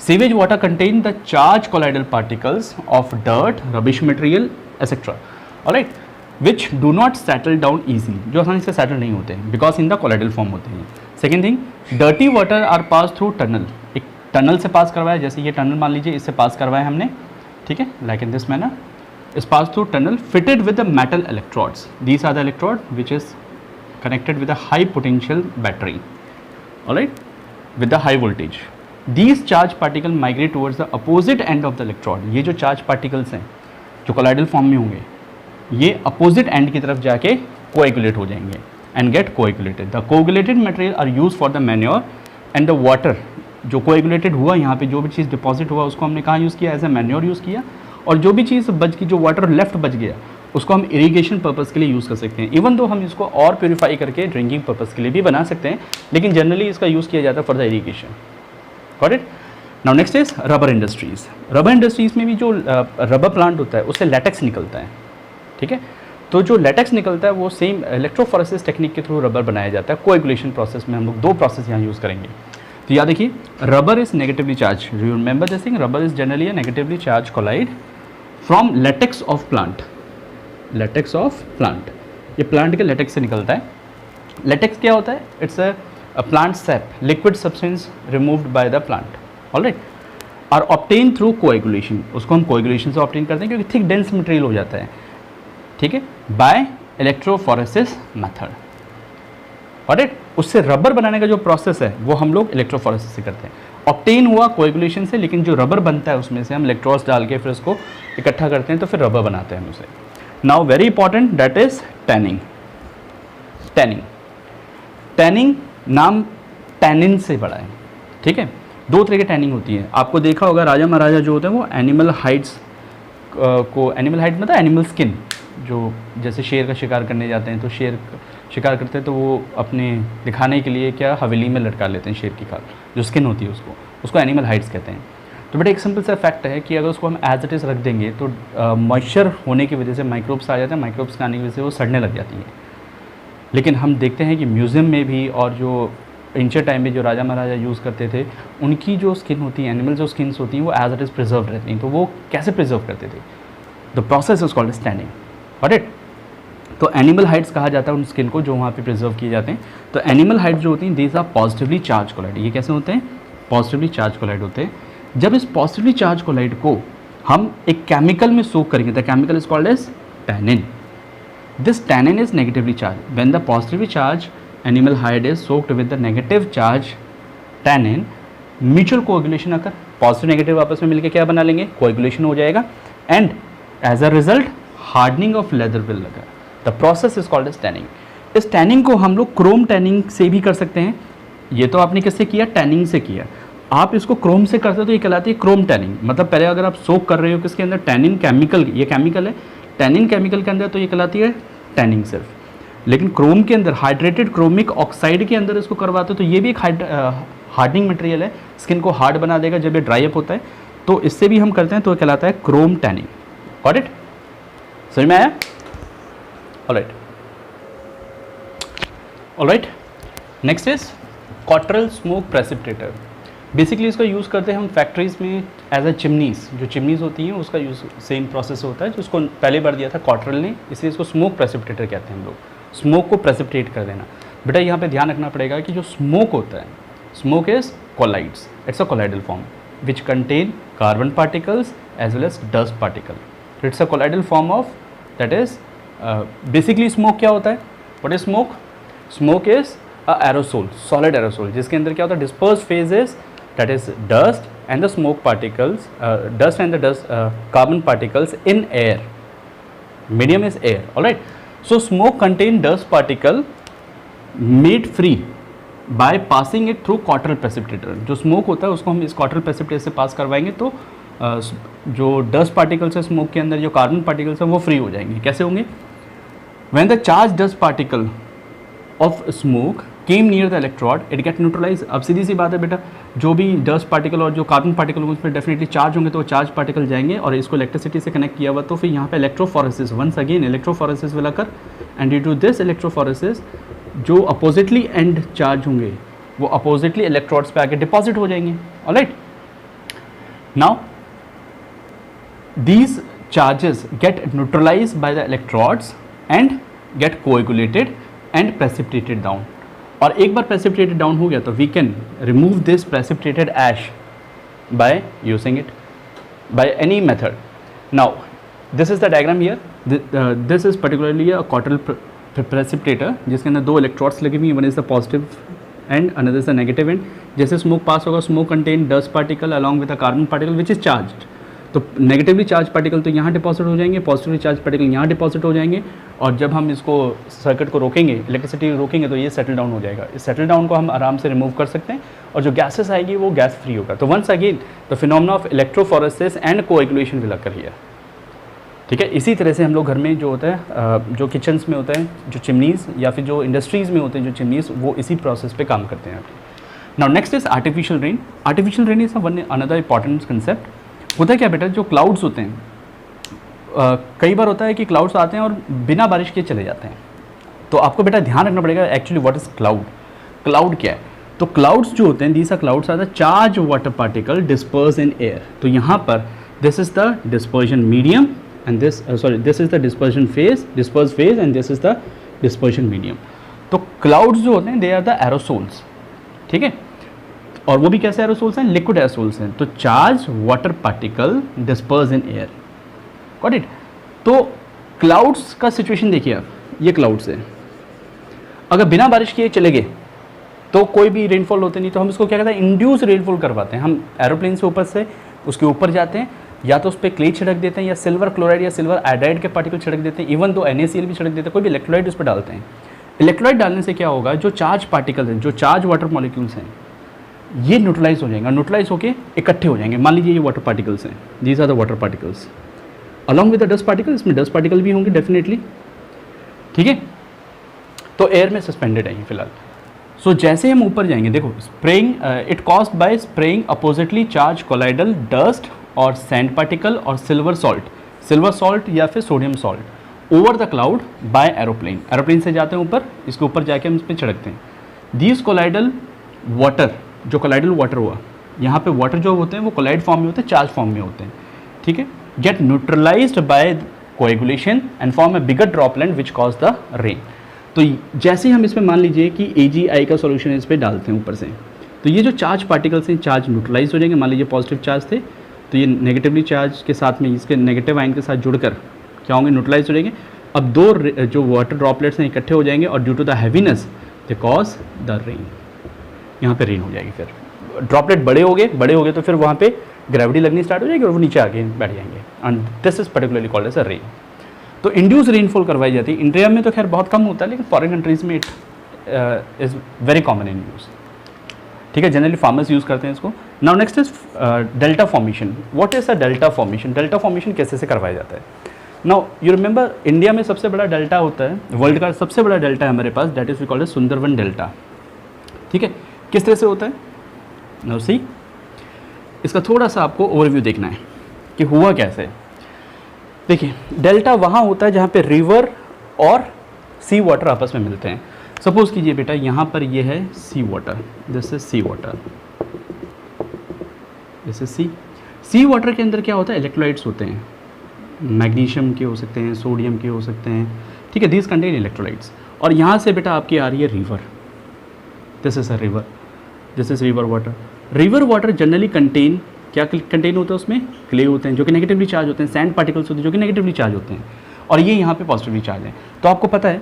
sewage water contain the charge colloidal particles of dirt, rubbish material etcetera. Alright, which do not settle down easily, जो आसानी से settle नहीं होते हैं because in the colloidal form होते हैं. Second thing, dirty water are pass through tunnel. एक tunnel से पास करवाया, जैसे ये टनल मान लीजिए, इससे पास करवाया हमने. ठीक है, like in this manner, is pass through tunnel fitted with the metal electrodes. These are the electrode which is connected with a high potential battery, all right, with the high voltage. These charge particle migrate towards the opposite end of the electrode. ये जो charge particles हैं जो colloidal form में होंगे, ये opposite end की तरफ जाके coagulate हो जाएंगे and get coagulated. The coagulated material are used for the manure and the water. जो coagulated हुआ, यहाँ पे जो भी चीज़ deposit हुआ उसको हमने कहाँ यूज़ किया, एज ए manure यूज़ किया, और जो भी चीज़ बच गई, जो वाटर लेफ्ट बच गया, उसको हम इरीगेशन पर्पज़ के लिए यूज़ कर सकते हैं. इवन दो हम इसको और प्योरीफाई करके ड्रिंकिंग पर्पज़ के लिए भी बना सकते हैं, लेकिन जनरली इसका यूज़ किया जाता है for the irrigation. Got it. Now next is rubber industries. Rubber industries में भी जो रबर प्लांट होता है उससे लैटेक्स निकलता है. ठीक है, तो जो लैटेक्स निकलता है वो सेम इलेक्ट्रोफोरेसिस टेक्निक के थ्रू रबर बनाया जाता है. कोएगुलेशन प्रोसेस में हम लोग दो प्रोसेस यहाँ यूज़ करेंगे. तो याद देखिए, rubber is negatively charge. You remember this thing, rubber is generally a negatively charge colloid from latex of plant. Latex of plant, ये प्लांट के लेटेक्स से निकलता है. लेटेक्स क्या होता है, it's a plant sap, liquid substance removed by the plant. Alright, are obtain through coagulation. उसको हम कोएगुलेशन से ऑब्टेन करते हैं क्योंकि थिक डेंस मटेरियल हो जाता है. ठीक है, बाय इलेक्ट्रोफोरेसिस मेथड. ऑलराइट, उससे रबर बनाने का जो प्रोसेस है वो हम लोग इलेक्ट्रोफोरेसिस से करते हैं. ऑब्टेन हुआ कोएगुलेशन से, लेकिन जो रबर बनता है उसमें से हम इलेक्ट्रोड्स डाल के फिर उसको इकट्ठा करते हैं, तो फिर रबर बनाते हैं हम उसे. Now very important, that is tanning. Tanning, tanning नाम टैनिन से बड़ा है. ठीक है, दो तरह की टैनिंग होती है. आपको देखा होगा राजा महाराजा जो होते हैं वो एनिमल हाइड्स को, एनिमल हाइड मतलब एनिमल स्किन, जो जैसे शेर का शिकार करने जाते हैं तो शेर शिकार करते हैं तो वो अपने दिखाने के लिए क्या हवेली में लटका लेते हैं शेर की खाल, जो स्किन होती है उसको एनिमल हाइड्स कहते हैं. तो बेटा एक सिंपल सा फैक्ट है कि अगर उसको हम एज इट इज़ रख देंगे तो मॉइस्चर होने की वजह से माइक्रोब्स आ जाते हैं, माइक्रोब्स आने की वजह से वो सड़ने लग जाती हैं. लेकिन हम देखते हैं कि म्यूज़ियम में भी और जो एंशिएंट टाइम में जो राजा महाराजा यूज़ करते थे, उनकी जो स्किन होती है, एनिमल जो स्किन्स होती हैं, वो एज इट इज़ प्रिजर्व रहती हैं. तो वो कैसे प्रिजर्व करते थे, the process is called tanning. Got it. तो एनिमल हाइड्स कहा जाता है उन स्किन को जो वहाँ पे प्रिजर्व किए जाते हैं. तो एनिमल हाइड्स जो होती हैं, these are positively charge colloid. ये कैसे होते हैं, पॉजिटिवली चार्ज कोलाइड होते हैं. जब इस पॉजिटिवली चार्ज कोलाइड को हम एक केमिकल में सोक करेंगे, the chemical is called as tannin. This tannin is negatively charge. When the positively charge animal hide is soaked with the negative charge tannin, mutual coagulation occur. Positive negative आपस में मिलकर क्या बना लेंगे, coagulation हो जाएगा, and as a result hardening of leather will लगा. The process is called as tanning. इस टैनिंग को हम लोग क्रोम टैनिंग से भी कर सकते हैं। ये तो आपने किससे किया, टैनिंग से किया। आप इसको क्रोम से करते हो तो ये कहलाती है क्रोम टैनिंग। मतलब पहले अगर आप सोक कर रहे हो किसके अंदर, टैनिन केमिकल, ये केमिकल है, टैनिन केमिकल के अंदर, तो ये कहलाती है टैनिंग सिर्फ। लेकिन क्रोम के अंदर, हाइड्रेटेड क्रोमिक ऑक्साइड के अंदर इसको करवाते हो तो ये भी एक हार्डनिंग मटेरियल है, स्किन को हार्ड बना देगा जब ये ड्राई अप होता है, तो इससे भी हम करते हैं, तो कहलाता है क्रोम टैनिंग। Got it? समझ में आया? Alright, next is Cottrell smoke precipitator. Basically इसका यूज़ करते हैं हम फैक्ट्रीज़ में एज अ चिमनीज़, जो चिमनीज़ होती हैं उसका यूज़ सेम प्रोसेस होता है, जो उसको पहले बार दिया था क्वार्टरल ने, इसलिए इसको स्मोक प्रेसिपिटेटर कहते हैं हम लोग, स्मोक को प्रेसिपिटेट कर देना। बेटा यहाँ पे ध्यान रखना पड़ेगा कि जो स्मोक होता है, smoke is colloids, it's a colloidal form which contain carbon particles as well as dust particle. It's a colloidal form of, that is basically smoke क्या होता है, what is smoke? Smoke is a aerosol, solid aerosol, जिसके अंदर क्या होता है, disperse phase is, that is dust and the smoke particles, dust and the dust carbon particles in air, medium is air, all right. So smoke contain dust particle made free by passing it through quaternion precipitator। जो smoke होता है उसको हम इस quaternion precipitator से पास करवाएंगे तो जो dust particles है smoke के अंदर, जो carbon particles है वो फ्री हो जाएंगे। कैसे होंगे? when the charged dust particle of smoke came near the electrode it get neutralize. अब सीधी सी बात है बेटा, जो भी डस्ट पार्टिकल और जो कार्बन पार्टिकल होंगे उसमें डेफिनेटली चार्ज होंगे, तो वो चार्ज पार्टिकल जाएंगे और इसको इलेक्ट्रिसिटी से कनेक्ट किया हुआ, तो फिर यहाँ पे electrophoresis, once again electrophoresis will occur, and due to this electrophoresis जो अपोजिटली एंड चार्ज होंगे वो अपोजिटली इलेक्ट्रोड्स पे आके डिपॉजिट हो जाएंगे। Alright, now these charges get neutralized by the electrodes and get coagulated and precipitated down। और एक बार precipitated down हो गया तो we can remove this precipitated ash by using it by any method। Now this is the diagram here, this is particularly a quaternion precipitator जिसके अंदर दो electrodes लगी हुई हैं, one is the positive and another is the negative end। जैसे smoke पास होगा, smoke contain dust particle along with a carbon particle which is charged, तो negatively charge particle तो यहाँ डिपॉजिट हो जाएंगे, पॉजिटिवली चार्ज पार्टिकल यहाँ डिपॉजिट हो जाएंगे, और जब हम इसको सर्किट को रोकेंगे, इलेक्ट्रिसिटी रोकेंगे, तो ये सेटल डाउन हो जाएगा। इस सेटल डाउन को हम आराम से रिमूव कर सकते हैं और जो गैसेस आएगी वो गैस फ्री होगा। तो once again the phenomena of electrophoresis and coagulation will occur here. ठीक है, इसी तरह से हम लोग घर में जो होता है, जो किचन्स में होता है, जो चिमनीज़ या फिर जो इंडस्ट्रीज़ में होते हैं जो चिमनीज़, वो इसी प्रोसेस पे काम करते हैं। Now next is artificial rain. Artificial rain is one another important concept. होता है क्या बेटा, जो क्लाउड्स होते हैं, कई बार होता है कि क्लाउड्स आते हैं और बिना बारिश के चले जाते हैं, तो आपको बेटा ध्यान रखना पड़ेगा actually what is cloud. Cloud क्या है? तो क्लाउड्स जो होते हैं, these are clouds are the charge water particle disperse in air. तो यहाँ पर this is the dispersion medium and this is the dispersion phase, disperse phase, and this is the dispersion medium. तो clouds जो होते हैं they are the aerosols. ठीक है, और वो भी कैसे एरोसोल्स हैं? लिक्विड एरोसोल्स हैं। तो charge water particle disperse in air. Got it? तो क्लाउड्स का सिचुएशन देखिए आप, ये क्लाउड्स हैं, अगर बिना बारिश किए चले गए तो कोई भी रेनफॉल होते नहीं, तो हम इसको क्या कहते हैं, इंड्यूस रेनफॉल करवाते हैं। हम एरोप्लेन से ऊपर से उसके ऊपर जाते हैं, या तो उस पर क्ले छिड़क देते हैं, या सिल्वर क्लोराइड या सिल्वर आयोडाइड के पार्टिकल छिड़क देते हैं, इवन दो NaCl भी छिड़क देते हैं, कोई भी इलेक्ट्रोलाइट उस पर डालते हैं। इलेक्ट्रोलाइट डालने से क्या होगा, जो चार्ज पार्टिकल हैं, जो चार्ज वाटर मॉलिक्यूल्स हैं, ये न्यूट्रलाइज हो जाएंगे, न्यूट्रलाइज होकर इकट्ठे हो जाएंगे। मान लीजिए ये वाटर पार्टिकल्स हैं, these are the water particles along with the dust particle, इसमें डस्ट पार्टिकल भी होंगे डेफिनेटली। ठीक है, तो एयर में सस्पेंडेड है ये फिलहाल। सो जैसे हम ऊपर जाएंगे, देखो spraying it caused by spraying oppositely charge colloidal dust और सैंड पार्टिकल और सिल्वर सॉल्ट या फिर sodium salt over the cloud by aeroplane. Aeroplane से जाते हैं ऊपर, इसके ऊपर जाके हम इस पर छिड़कते हैं। दीज कोलाइडल वाटर, जो कोलाइडल वाटर हुआ, यहाँ पे वाटर जो होते हैं वो कोलाइड फॉर्म में होते हैं, चार्ज फॉर्म में होते हैं। ठीक है, get neutralized by coagulation and form a bigger droplet which cause the rain. तो जैसे ही हम इसमें मान लीजिए कि AgI का सॉल्यूशन इस पर डालते हैं ऊपर से, तो ये जो चार्ज पार्टिकल्स हैं, चार्ज न्यूट्रलाइज हो जाएंगे। मान लीजिए पॉजिटिव चार्ज थे, तो ये नेगेटिवली चार्ज के साथ में, इसके नेगेटिव आयन के साथ जुड़कर क्या होंगे, न्यूट्रलाइज हो जाएंगे। अब दो जो वाटर ड्रॉपलेट्स हैं इकट्ठे हो जाएंगे, और due to the heaviness they cause the rain. यहाँ पे रेन हो जाएगी। फिर ड्रॉपलेट बड़े हो गए तो फिर वहाँ पे ग्रेविटी लगनी स्टार्ट हो जाएगी और वो नीचे आके बैठ जाएंगे, and this is particularly called as a rain. तो इंड्यूस रेनफॉल करवाई जाती है। इंडिया में तो खैर बहुत कम होता है, लेकिन फॉरेन कंट्रीज़ में it is very common in use. ठीक है, जनरली फार्मर्स यूज़ करते हैं इसको। Now next is delta formation. What is a delta formation? Delta formation कैसे से करवाया जाता है? नाउ यू रिमेंबर, इंडिया में सबसे बड़ा डेल्टा होता है, वर्ल्ड का सबसे बड़ा डेल्टा है हमारे पास, that is we called Sundarban delta. ठीक है, किस तरह से होता है? नाउ सी, इसका थोड़ा सा आपको ओवरव्यू देखना है कि हुआ कैसे। देखिए, डेल्टा वहाँ होता है जहाँ पे रिवर और सी वाटर आपस में मिलते हैं। सपोज कीजिए बेटा, यहाँ पर ये है sea water, this is sea water, this is sea water के अंदर क्या होता है? इलेक्ट्रोलाइट्स होते हैं, मैग्नीशियम के हो सकते हैं, सोडियम के हो सकते हैं। ठीक है, दिस कंटेन इलेक्ट्रोलाइट्स। और यहाँ से बेटा आपकी आ रही है river, this is a river, this is river water. River water generally contain, क्या कंटेन होता है उसमें? क्ले होते हैं जो कि नेगेटिवली चार्ज होते हैं, सैंड पार्टिकल्स होते हैं जो कि नेगेटिवली चार्ज होते हैं, और ये यहाँ पे पॉजिटिवली चार्ज है। तो आपको पता है,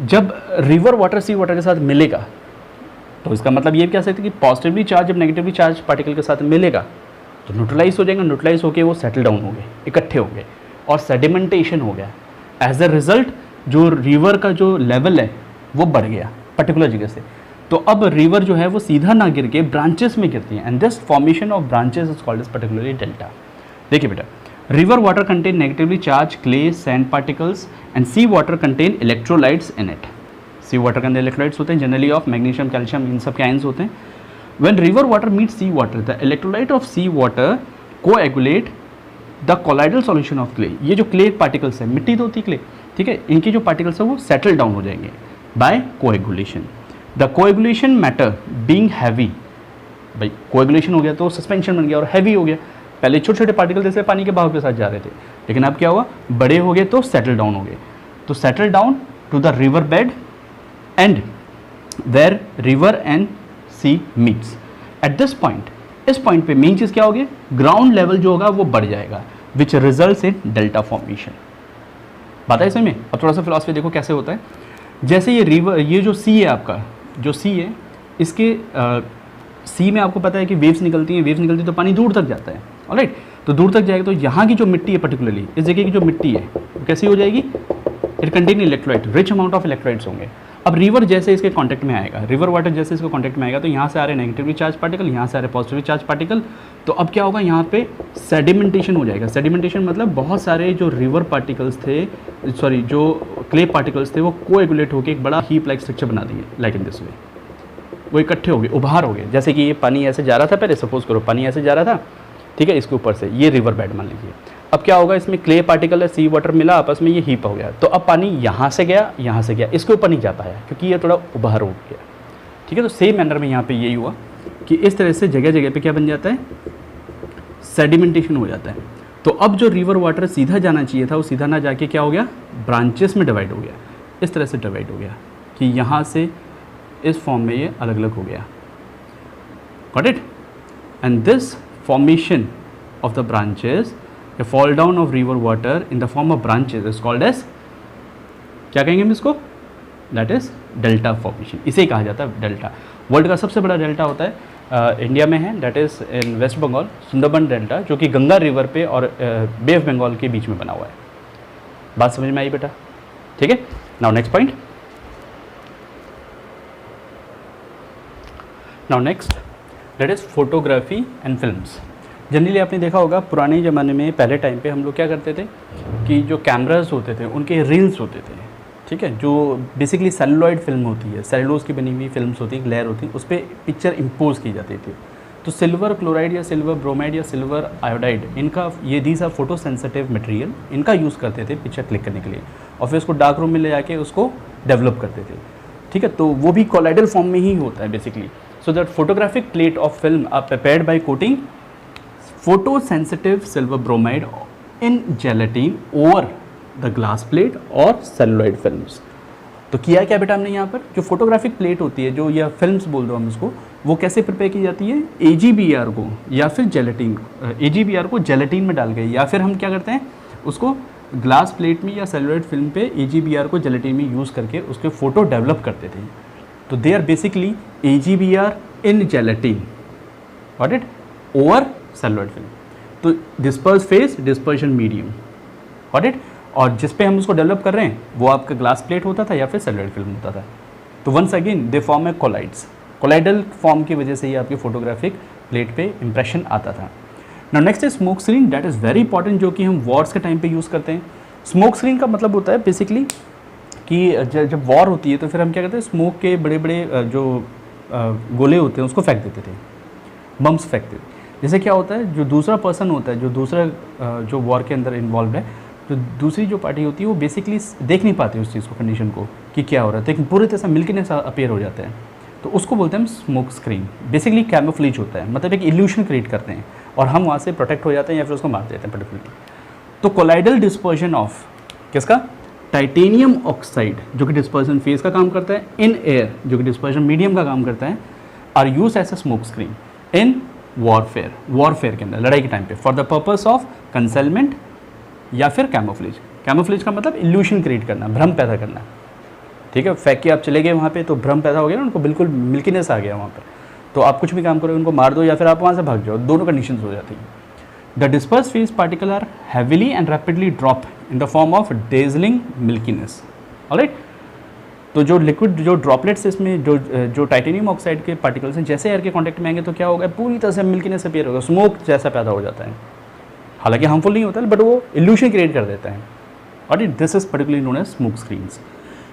जब रिवर वाटर सी वाटर के साथ मिलेगा तो इसका मतलब ये कह सकते हैं कि पॉजिटिवली चार्ज जब नेगेटिवली चार्ज पार्टिकल के साथ मिलेगा तो न्यूट्रलाइज हो जाएगा, न्यूट्रलाइज होकर वो सेटल डाउन हो गए, इकट्ठे हो गए और सेडिमेंटेशन हो गया। एज अ रिजल्ट जो रिवर का जो लेवल है वो बढ़ गया पर्टिकुलर जगह से। तो अब रिवर जो है वो सीधा ना गिर के ब्रांचेस में गिरती हैं, and this formation of branches is called as particularly delta. देखिए बेटा, river water contain negatively charge clay, sand particles, and sea water contain electrolytes in it. Sea water के अंदर इलेक्ट्रोलाइट्स होते हैं, जनरली ऑफ मैग्नीशियम, कैल्शियम, इन सब के ions होते हैं। When river water meet sea water, the electrolyte of sea water coagulate the colloidal solution of clay. ये जो क्ले पार्टिकल्स है, मिट्टी तो होती है क्ले, ठीक है, इनकी जो पार्टिकल्स है वो सेटल डाउन हो जाएंगे by coagulation. The coagulation matter being heavy, भाई कोएगुलेशन हो गया तो सस्पेंशन बन गया और हैवी हो गया। पहले छोटे छोटे पार्टिकल जैसे पानी के बहाव के साथ जा रहे थे, लेकिन अब क्या हुआ? बड़े हो गए तो सेटल डाउन हो गए। तो settle down to the river bed and where river and sea meets at this point. इस पॉइंट पे मेन चीज़ क्या होगी? ग्राउंड लेवल जो होगा वो बढ़ जाएगा, which results in delta formation. बात है इसमें? अब थोड़ा सा फिलॉसफी देखो कैसे होता है। जैसे ये रिवर, ये जो सी है आपका, जो सी है, इसके सी में आपको पता है कि वेव्स निकलती हैं, वेव्स निकलती है तो पानी दूर तक जाता है, ऑलराइट। तो दूर तक जाएगा तो यहाँ की जो मिट्टी है, पर्टिकुलरली इस जगह की जो मिट्टी है वो कैसी हो जाएगी? It contain electrolyte, rich amount of electrolytes होंगे। अब रिवर जैसे इसके कांटेक्ट में आएगा, रिवर वाटर जैसे इसको कांटेक्ट में आएगा तो यहाँ से आ रहे नेगेटिवली चार्ज पार्टिकल, यहाँ से आ रहे पॉजिटिवली चार्ज पार्टिकल। तो अब क्या होगा? यहाँ पे सेडिमेंटेशन हो जाएगा। सेडिमेंटेशन मतलब बहुत सारे जो रिवर पार्टिकल्स थे, सॉरी जो क्ले पार्टिकल्स थे, वो कोएगुलेट होकर एक बड़ा हीप लाइक स्ट्रक्चर बना दिए, लाइक इन दिस वे। वो इकट्ठे हो गए, उभार हो गए। जैसे कि ये पानी ऐसे जा रहा था, पहले सपोज करो पानी ऐसे जा रहा था, ठीक है, इसके ऊपर से ये रिवर बेड मान लीजिए। अब क्या होगा? इसमें क्ले पार्टिकल है, सी वाटर मिला, आपस में ये हीप हो गया। तो अब पानी यहाँ से गया, यहाँ से गया, इसके ऊपर नहीं जा पाया क्योंकि ये थोड़ा उभार हो गया। ठीक है, तो सेम मैनर में यहाँ पे यही हुआ कि इस तरह से जगह जगह पे क्या बन जाता है? सेडिमेंटेशन हो जाता है। तो अब जो रिवर वाटर सीधा जाना चाहिए था वो सीधा ना जाके क्या हो गया? ब्रांचेस में डिवाइड हो गया। इस तरह से डिवाइड हो गया कि यहाँ से इस फॉर्म में ये अलग अलग हो गया। Got it? And this formation of the branches, a fall down of river water in the form of branches is called as, क्या कहेंगे हम इसको? That is delta formation। इसे ही कहा जाता है डेल्टा। वर्ल्ड का सबसे बड़ा डेल्टा होता है इंडिया में है, that is in West Bengal, Sundarban delta, जो कि गंगा रिवर पे और बे ऑफ बंगाल के बीच में बना हुआ है। बात समझ में आई बेटा? ठीक है, now next point. Now next that is photography and films. Generally आपने देखा होगा पुराने ज़माने में, पहले टाइम पे हम लोग क्या करते थे कि जो कैमरास होते थे उनके रील्स होते थे, ठीक है, जो बेसिकली सेलुलॉइड फिल्म होती है, सेलुलोज की बनी हुई फिल्म्स होती हैं, ग्लेयर होती है, उस पर पिक्चर इम्पोज की जाती थी। तो सिल्वर क्लोराइड या सिल्वर ब्रोमाइड या सिल्वर आयोडाइड, इनका ये these are photo sensitive material, इनका यूज़ करते थे पिक्चर क्लिक करने के लिए, और फिर उसको डार्क रूम में ले जाके उसको डेवलप करते थे। ठीक है, तो वो भी कोलाइडल फॉर्म में ही होता है basically. So that photographic plate of film are prepared by coating photosensitive silver bromide in gelatin over the glass plate और celluloid films। तो किया क्या बेटा हमने यहाँ पर? जो फोटोग्राफिक प्लेट होती है, जो या फिल्म्स बोल दो हम उसको, वो कैसे प्रिपेयर की जाती है? AGBR को या फिर जेलेटिन, AGBR को जेलेटिन में डाल के, या फिर हम क्या करते हैं उसको ग्लास प्लेट में या सेलुलॉइड फिल्म पे AGBR को जेलेटिन में यूज़ करके उसके फ़ोटो डेवलप करते थे। तो they are basically AGBR in gelatin, got it, over celluloid film. तो disperse phase, dispersion medium, got it. और जिस पे हम उसको डेवलप कर रहे हैं वो आपका ग्लास प्लेट होता था या फिर सेलुलर फिल्म होता था। तो once again they form a colloids, colloidal form की वजह से ही आपकी फोटोग्राफिक प्लेट पे इंप्रेशन आता था। Now next is smoke screen, that is very important, जो कि हम वॉर्स के टाइम पे यूज़ करते हैं। स्मोक स्क्रीन का मतलब होता है बेसिकली कि जब वॉर होती है तो फिर हम क्या करते हैं, स्मोक के बड़े बड़े जो गोले होते हैं उसको फेंक देते थे, बम्स फेंकते थे। जैसे क्या होता है, जो दूसरा पर्सन होता है, जो दूसरा जो वॉर के अंदर इन्वॉल्व है, जो दूसरी जो पार्टी होती है वो बेसिकली देख नहीं पाती उस चीज़ को, कंडीशन को कि क्या हो रहा है, लेकिन पूरे तरह से मिल्कीनेस अपीयर हो जाता है, तो उसको बोलते हैं हम स्मोक स्क्रीन। बेसिकली कैमोफ्लेज होता है, मतलब एक इल्यूशन क्रिएट करते हैं और हम वहाँ से प्रोटेक्ट हो जाते हैं या फिर उसको मार देते हैं पर्टिकुलरली। तो कोलाइडल डिस्पर्जन ऑफ किसका, टाइटेनियम ऑक्साइड, जो कि डिस्पर्जन फेज का काम करता है, इन एयर जो कि डिस्पर्जन मीडियम का काम करता है, are use as a smoke screen in warfare के अंदर, लड़ाई के टाइम पे, for the purpose of concealment या फिर कैमोफ्लेज। कैमोफ्लेज का मतलब इल्यूशन क्रिएट करना, भ्रम पैदा करना, ठीक है। फेंक के आप चले गए वहाँ पे तो भ्रम पैदा हो गया ना, उनको बिल्कुल मिल्कीनेस आ गया वहाँ पर, तो आप कुछ भी काम करो, उनको मार दो या फिर आप वहाँ से भाग जाओ, दोनों कंडीशंस हो जाती हैं। The disperse phase particle are heavily and rapidly drop in the form of dazzling milkiness, alright. तो जो लिक्विड, जो ड्रॉपलेट्स इसमें जो टाइटेनियम ऑक्साइड के पार्टिकल्स हैं, जैसे एयर के कांटेक्ट में आएंगे तो क्या होगा, पूरी तरह से मिल्कीनेस अपीयर होगा, स्मोक जैसा पैदा हो जाता है। हालांकि हार्मफुल नहीं होता है बट वो इल्यूशन क्रिएट कर देता है, और this is particularly known as smoke screens.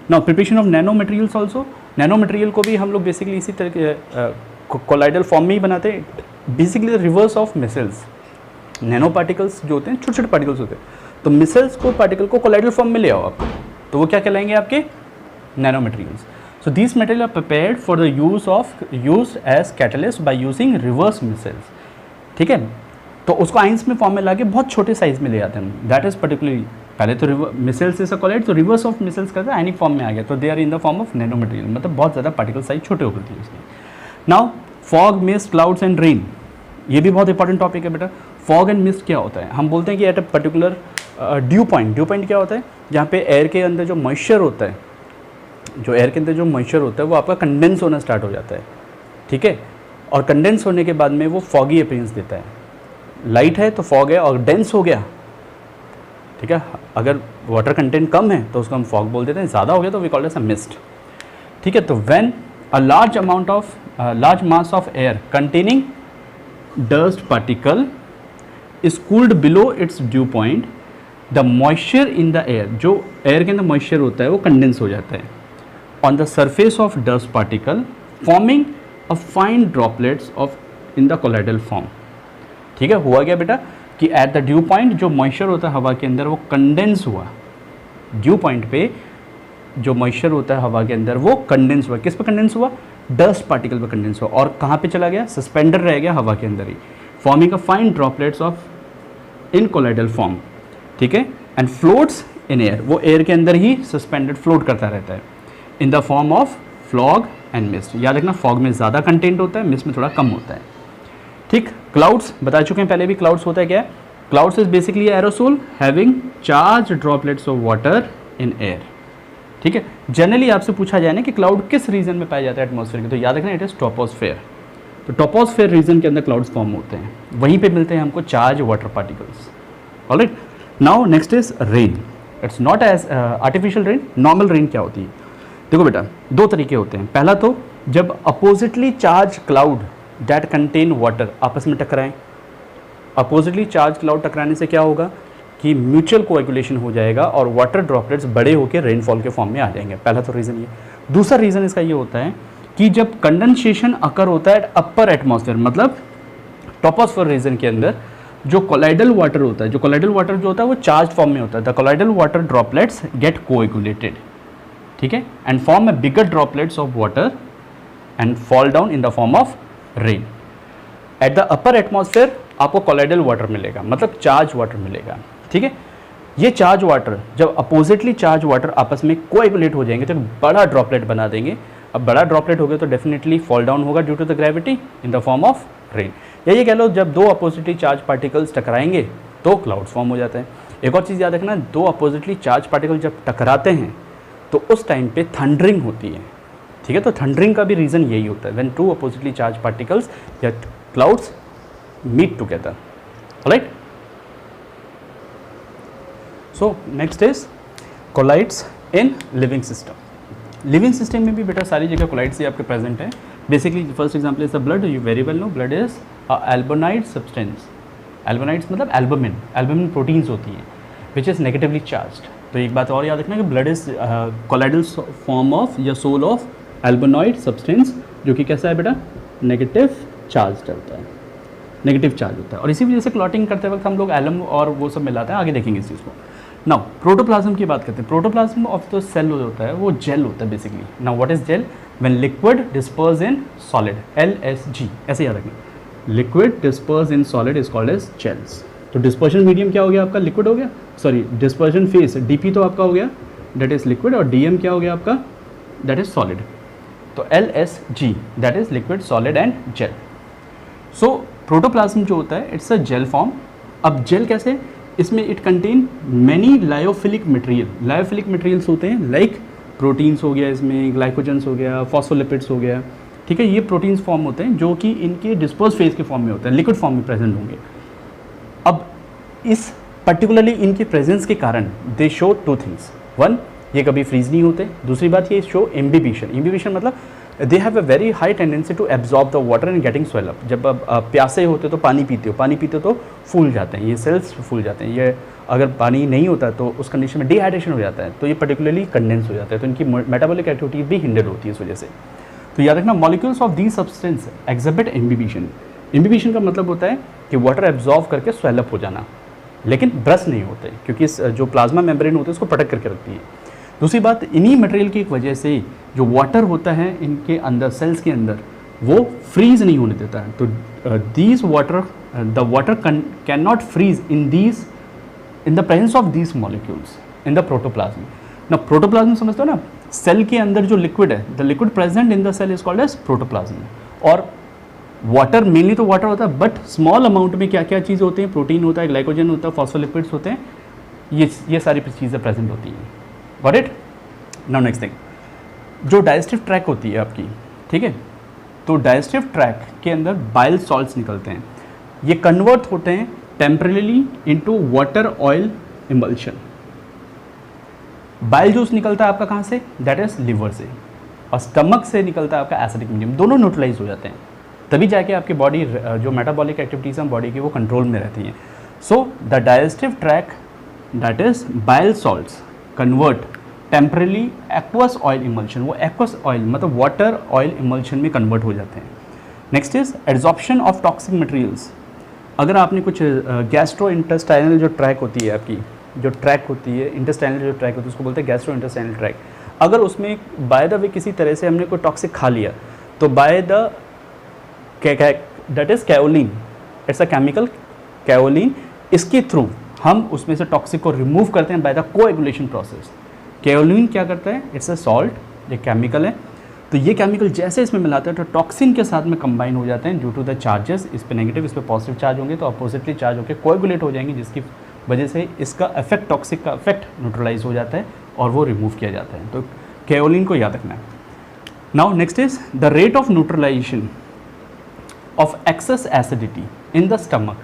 Now preparation of nano materials also, nano material को भी हम लोग बेसिकली इसी तरह के कोलाइडल फॉर्म में ही बनाते हैं, basically the reverse of missiles. Nano particles जो होते हैं, छोटे छोटे पार्टिकल्स होते हैं, तो मिसाइल्स को पार्टिकल को कोलाइडल फॉर्म में ले आओ आप, तो वो क्या कहलाएंगे आपके nano materials. So these material are prepared for the use as catalyst by using reverse micelles, ठीक है। तो उसको आइंस में फॉर्म में लाके बहुत छोटे साइज में ले आते हैं, दैट इज पर्टिकुलरली, पहले तो मिसाइल्स से कोलाइड, तो रिवर्स ऑफ मिसाइल्स करते हैं, आयनिक फॉर्म में आ गया, तो they are in the form of nano material, मतलब बहुत ज़्यादा पार्टिकल साइज छोटे होते हैं उसमें। Now fog, mist, clouds and rain, ये भी बहुत इंपॉर्टेंट टॉपिक है बेटा। फॉग एंड मिस्ट क्या होता है, हम बोलते हैं कि at a particular due point क्या होता है, जहाँ पे एयर के अंदर जो मॉइस्चर होता है, जो एयर के अंदर जो मॉइस्चर होता है वो आपका कंडेंस होना स्टार्ट हो जाता है, ठीक है। और कंडेंस होने के बाद में वो फॉगी अपीयरेंस देता है, लाइट है तो फॉग है, और डेंस हो गया, ठीक है। अगर वाटर कंटेंट कम है तो उसको हम फॉग बोल देते हैं, ज़्यादा हो गया तो we call it a mist, ठीक है। तो when a large mass of air containing dust particle is cooled below its dew point, the moisture in the air, जो एयर के अंदर मॉइस्चर होता है वो कंडेंस हो जाता है on the surface of dust particle, forming a fine droplets of in the colloidal form, ठीक है। हुआ क्या बेटा कि एट द ड्यू पॉइंट जो मॉइस्चर होता है हवा के अंदर वो कंडेंस हुआ, ड्यू पॉइंट पे जो मॉइस्चर होता है हवा के अंदर वो कंडेंस हुआ, किस पे कंडेंस हुआ, डस्ट पार्टिकल पे कंडेंस हुआ, और कहाँ पे चला गया, सस्पेंडर रह गया हवा के अंदर ही, forming a fine droplets of in colloidal form, ठीक है। एंड फ्लोट्स इन एयर, वो एयर के अंदर ही सस्पेंडेड फ्लोट करता रहता है, in the form of fog and mist. याद रखना फॉग में ज़्यादा कंटेंट होता है, मिस्ट में थोड़ा कम होता है, ठीक। क्लाउड्स बता चुके हैं पहले भी, क्लाउड्स होता है क्या है, clouds is basically aerosol having charge droplets of water in air, ठीक है। जनरली आपसे पूछा जाए ना कि क्लाउड किस रीजन में पाया जाता है एटमॉस्फेयर के, तो याद रखना इट इज ट्रोपोस्फेयर। तो ट्रोपोस्फेयर रीजन के अंदर क्लाउड्स फॉर्म होते हैं, वहीं पे मिलते हैं हमको charge water particles, alright. Now next is rain, it's not as artificial rain, normal rain क्या होती है, देखो बेटा दो तरीके होते हैं। पहला तो जब oppositely charge cloud that contain water आपस में टकराएं, अपोजिटली चार्ज क्लाउड टकराने से क्या होगा कि म्यूचुअल कोएगुलेशन हो जाएगा और वाटर ड्रॉपलेट्स बड़े होकर रेनफॉल के फॉर्म में आ जाएंगे, पहला तो रीज़न ये। दूसरा रीज़न इसका ये होता है कि जब कंडेंसेशन अकर होता है अपर एटमॉस्फेयर, मतलब ट्रोपोस्फेयर रीजन के अंदर, जो कोलाइडल वाटर होता है, जो कोलाइडल वाटर जो होता है वो चार्ज फॉर्म में होता है, the colloidal water droplets get coagulated, ठीक है, and form a bigger droplets of water and fall down in the form of rain. At the upper atmosphere आपको कोलाइडल वाटर मिलेगा, मतलब चार्ज वाटर मिलेगा, ठीक है। ये चार्ज वाटर जब अपोजिटली चार्ज वाटर आपस में कोएगुलेट हो जाएंगे तो एक बड़ा ड्रॉपलेट बना देंगे। अब बड़ा ड्रॉपलेट हो गया तो डेफिनेटली फॉल डाउन होगा due to the gravity in the form of rain, या ये कह लो जब दो अपोजिटली चार्ज पार्टिकल्स टकराएंगे तो क्लाउड्स फॉर्म हो जाते हैं। एक और चीज़ याद रखना, दो अपोजिटली चार्ज पार्टिकल जब टकराते हैं तो उस टाइम पे थंडरिंग होती है, ठीक है। तो थंडरिंग का भी रीज़न यही होता है, when two oppositely charge particles या clouds meet together, alright. So next is colloids in living system. Living system में भी बेटा सारी जगह कोलाइड्स ही आपके प्रेजेंट है। Basically first example is the blood, you very well know blood is albuminoid substance. Albuminoids मतलब albumin, albumin proteins होती हैं विच इज़ नेगेटिवली चार्ज्ड। तो एक बात और याद रखना कि blood is colloidal form of या सोल ऑफ एल्बोनॉइड सब्सटेंस, जो कि कैसा है बेटा, नेगेटिव चार्ज होता है, नेगेटिव चार्ज होता है। और इसी वजह से क्लॉटिंग करते वक्त हम लोग एलम और वो सब मिलाते हैं, आगे देखेंगे इस चीज़ को। नाउ प्रोटोप्लाज्म की बात करते हैं। प्रोटोप्लाज्म ऑफ द सेल होता है वो जेल होता है basically. Now what is gel? When liquid disperse in solid, LSG, ऐसे याद रखें। Liquid disperse in solid is called as gels. तो डिस्पर्शन मीडियम क्या हो गया आपका? लिक्विड हो गया, सॉरी डिस्पर्शन फेस DP तो आपका हो गया, दैट इज लिक्विड, और DM क्या हो गया आपका? That is solid. तो LSG that is liquid, solid and gel. So protoplasm जो होता है इट्स अ जेल फॉर्म। अब जेल कैसे? इसमें it contain many lyophilic material. Lyophilic materials होते हैं लाइक प्रोटीन्स हो गया, इसमें ग्लाइकोजन्स हो गया, फॉस्फोलिपिड्स हो गया, ठीक है। ये प्रोटीन्स फॉर्म होते हैं जो कि इनके डिस्पर्स फेज के फॉर्म में होते हैं, लिक्विड फॉर्म में प्रेजेंट होंगे। अब इस पर्टिकुलरली इनके प्रेजेंस के कारण दे शो टू थिंग्स। वन, ये कभी फ्रीज नहीं होते। दूसरी बात, ये शो इम्बिबिशन। इम्बिबिशन मतलब they have a very high tendency to absorb the water and getting swell up. जब आप प्यासे होते तो पानी पीते हो, पानी पीते तो फूल जाते हैं, ये सेल्स फूल जाते हैं। ये अगर पानी नहीं होता तो उस कंडीशन में डिहाइड्रेशन हो जाता है, तो ये पर्टिकुलरली कंडेंस हो जाता है, तो इनकी मेटाबॉलिक एक्टिविटीज भी हिंडर होती है इस वजह से। तो याद रखना, molecules of these substance exhibit imbibition. Imbibition का मतलब होता है कि वाटर एब्जॉर्व करके स्वेलअप हो जाना, लेकिन ब्रश नहीं होते, क्योंकि जो प्लाज्मा मेम्ब्रेन होते हैं उसको प्रोटेक्ट करके रखती है। दूसरी बात, इन्हीं मटेरियल की एक वजह से जो वाटर होता है इनके अंदर, सेल्स के अंदर, वो फ्रीज नहीं होने देता है। तो these water, the water can not freeze in the presence of these molecules in the protoplasm. ना प्रोटोप्लाज्म समझते हो ना, सेल के अंदर जो लिक्विड है, the liquid present in the cell is called as protoplasm. और वाटर, मेनली तो वाटर होता है, बट स्मॉल अमाउंट में क्या क्या चीज़ होते हैं? प्रोटीन होता है, ग्लाइकोजन होता है, फॉस्फोलिपिड्स होते हैं, ये सारी चीज़ें प्रेजेंट होती हैं। Got it? Now next thing, जो डाइजेस्टिव ट्रैक होती है आपकी, ठीक है, तो डाइजेस्टिव ट्रैक के अंदर बाइल सॉल्ट्स निकलते हैं। ये कन्वर्ट होते हैं temporarily into water oil emulsion. Bile juice निकलता है आपका कहाँ से? दैट इज लिवर से। और स्टमक से निकलता है आपका एसिडिक मीडियम। दोनों न्यूट्रलाइज हो जाते हैं, तभी जाके आपकी बॉडी जो मेटाबॉलिक एक्टिविटीज़ हैं बॉडी की वो कंट्रोल में रहती हैं। So the digestive track that is bile salts convert temporarily aqueous oil emulsion. वो एक्वस ऑयल मतलब वाटर ऑयल इमल्शन में कन्वर्ट हो जाते हैं। Next is adsorption of toxic materials. अगर आपने कुछ गैस्ट्रो इंटेस्टाइनल जो ट्रैक होती है आपकी, जो ट्रैक होती है इंटेस्टाइनल जो ट्रैक होती है उसको बोलते हैं गैस्ट्रो इंटेस्टाइनल ट्रैक। अगर उसमें बाय द वे किसी तरह से हमने कोई टॉक्सिक खा लिया तो by the that is kaolin, it's a chemical kaolin, इसके थ्रू हम उसमें से टॉक्सिक को रिमूव करते हैं बाय द कोएगुलेशन प्रोसेस। कैओलिन क्या करता है? इट्स अ सॉल्ट, ये केमिकल है। तो ये केमिकल जैसे इसमें मिलाते हैं तो टॉक्सिन के साथ में कंबाइन हो जाते हैं ड्यू टू द चार्जेस। इस पे नेगेटिव, इस पे पॉजिटिव चार्ज होंगे तो अपोजिटली चार्ज होकर कोएगुलेट हो जाएंगे, जिसकी वजह से इसका इफेक्ट, टॉक्सिक का इफेक्ट न्यूट्रलाइज हो जाता है और वो रिमूव किया जाता है। तो कैओलिन को याद रखना है। Now next is the rate of neutralization of excess acidity in the stomach,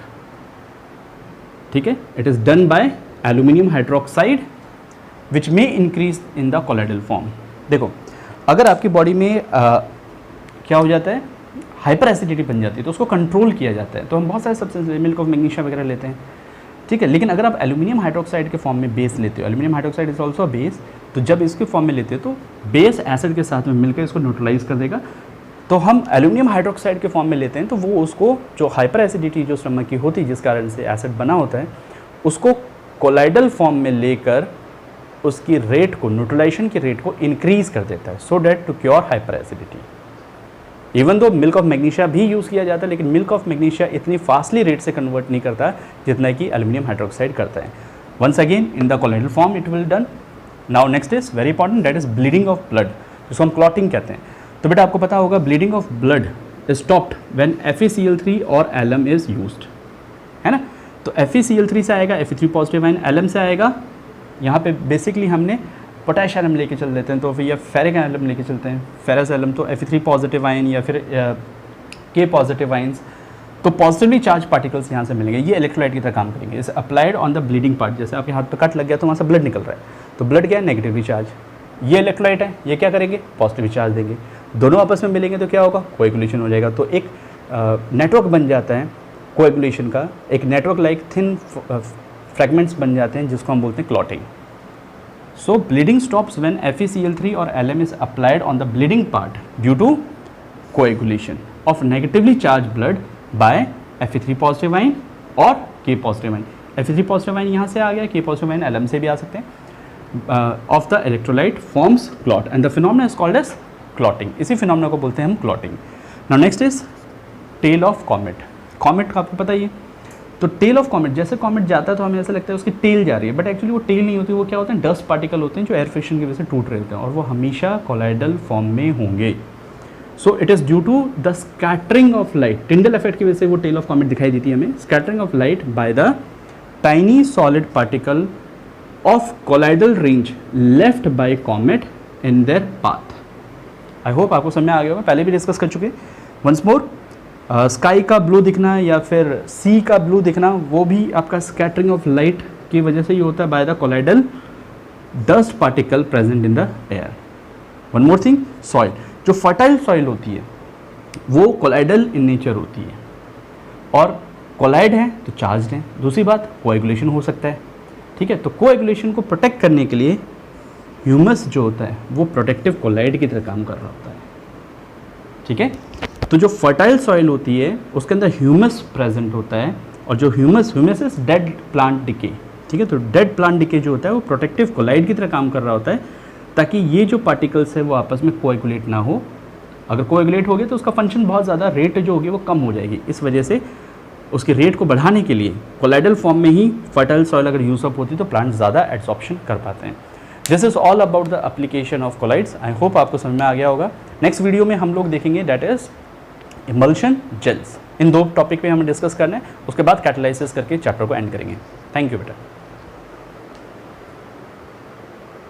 ठीक है, it is done by aluminium hydroxide which may increase in the colloidal form। देखो, अगर आपकी बॉडी में क्या हो जाता है, हाइपर एसिडिटी बन जाती है तो उसको कंट्रोल किया जाता है। तो हम बहुत सारे सब्सटेंस, मिल्क ऑफ मैग्नीशिया वगैरह लेते हैं, ठीक है, लेकिन अगर आप एल्यूमिनियम हाइड्रोक्साइड के फॉर्म में बेस लेते हो, aluminium hydroxide is also base, तो जब इसके फॉर्म में लेते हो तो बेस एसिड के साथ में मिलकर इसको न्यूट्रलाइज कर देगा। तो हम एल्यूमिनियम हाइड्रोक्साइड के फॉर्म में लेते हैं तो वो उसको, जो हाइपर एसिडिटी जो स्टमक की होती है जिस कारण से एसिड बना होता है, उसको कोलाइडल फॉर्म में लेकर उसकी रेट को, न्यूट्रलाइजेशन की रेट को इंक्रीज कर देता है, so that to cure hyper acidity. Even though milk of magnesia भी यूज़ किया जाता है, लेकिन मिल्क ऑफ मैग्नीशिया इतनी फास्टली रेट से कन्वर्ट नहीं करता जितना कि एल्यूमिनियम हाइड्रोक्साइड करता है। Once again in the colloidal form it will done. Now next is very important, that is bleeding of blood, जिसको हम क्लॉटिंग कहते हैं। तो बेटा आपको पता होगा bleeding of blood stopped when FeCl3 और एलम इज यूज्ड, है ना। तो FeCl3 से आएगा Fe3 पॉजिटिव आयन, एलम से आएगा, यहाँ पे बेसिकली हमने पोटेश एलम लेके चल देते हैं, तो फिर ये फेरिक एलम लेके चलते हैं, फेरस एलम, तो Fe3 पॉजिटिव आयन या फिर K पॉजिटिव आयन्स तो पॉजिटिवली चार्ज पार्टिकल्स यहाँ से मिलेंगे, ये इलेक्ट्रोलाइट की तरह काम करेंगे। इसे applied on the bleeding part, जैसे आपके हाथ पे कट लग गया तो वहाँ से ब्लड निकल रहा है, तो ब्लड क्या है, नेगेटिवली चार्ज। ये इलेक्ट्रोलाइट है, ये क्या करेंगे, पॉजिटिवली चार्ज देंगे। दोनों आपस में मिलेंगे तो क्या होगा, कोएगुलेशन हो जाएगा। तो एक नेटवर्क बन जाता है कोएगुलेशन का, एक नेटवर्क लाइक थिन फ्रेगमेंट्स बन जाते हैं जिसको हम बोलते हैं clotting. So bleeding stops when FeCl3 और Lm is applied on the bleeding part due to coagulation of negatively charge blood by Fe3 positive ion और K positive ion. Fe3 positive आइन यहाँ से आ गया, K पॉजिटिव आइन Lm से भी आ सकते हैं। Of the electrolyte forms clot and the phenomena is called as clotting. इसी फिनोमेना को बोलते हैं हम clotting. Now next is tail of comet. Comet का आपको पता ही है, तो टेल ऑफ कॉमेट, जैसे कॉमेट जाता है तो हमें ऐसा लगता है उसकी टेल जा रही है, बट एक्चुअली वो टेल नहीं होती, वो क्या होते हैं, डस्ट पार्टिकल होते हैं जो एयर फ्रिक्शन की वजह से टूट रहे होते हैं और वो हमेशा कोलाइडल फॉर्म में होंगे। So it is due to the scattering of light, Tyndall effect की वजह से वो टेल ऑफ कॉमेट दिखाई देती है हमें। Scattering of light by the tiny solid particle of colloidal range left by comet in their path. I hope आपको समझ में आ गया होगा, पहले भी डिस्कस कर चुके। वंस मोर, स्काई का ब्लू दिखना या फिर सी का ब्लू दिखना, वो भी आपका स्कैटरिंग ऑफ लाइट की वजह से ही होता है by the colloidal dust particle present in the air. One more thing, soil, जो फर्टाइल सॉइल होती है वो कोलाइडल इन नेचर होती है और कोलाइड है तो चार्ज है। दूसरी बात, कोएगुलेशन हो सकता है, ठीक है। तो कोएगुलेशन को प्रोटेक्ट करने के लिए ह्यूमस जो होता है वो प्रोटेक्टिव कोलाइड की तरह काम कर रहा होता है, ठीक है। तो जो फर्टाइल सॉइल होती है उसके अंदर ह्यूमस प्रेजेंट होता है और जो humus is dead plant decay, ठीक है। तो डेड प्लांट डिके जो होता है वो प्रोटेक्टिव कोलाइड की तरह काम कर रहा होता है ताकि ये जो पार्टिकल्स है वो आपस में कोएगुलेट ना हो। अगर कोएगुलेट हो गए तो उसका फंक्शन बहुत ज़्यादा, रेट जो होगी वो कम हो जाएगी। इस वजह से उसके रेट को बढ़ाने के लिए कोलाइडल फॉर्म में ही फर्टाइल सॉइल अगर यूज अप होती तो प्लांट ज़्यादा एब्जॉर्प्शन कर पाते हैं। This is all about the application of colloids. I hope आपको समझ में आ गया होगा। नेक्स्ट वीडियो में हम लोग देखेंगे दैट इज़ इमल्शन जेल्स। इन दो टॉपिक पे हमें डिस्कस करना है, उसके बाद कैटालाइसिस करके चैप्टर को एंड करेंगे। थैंक यू बेटा।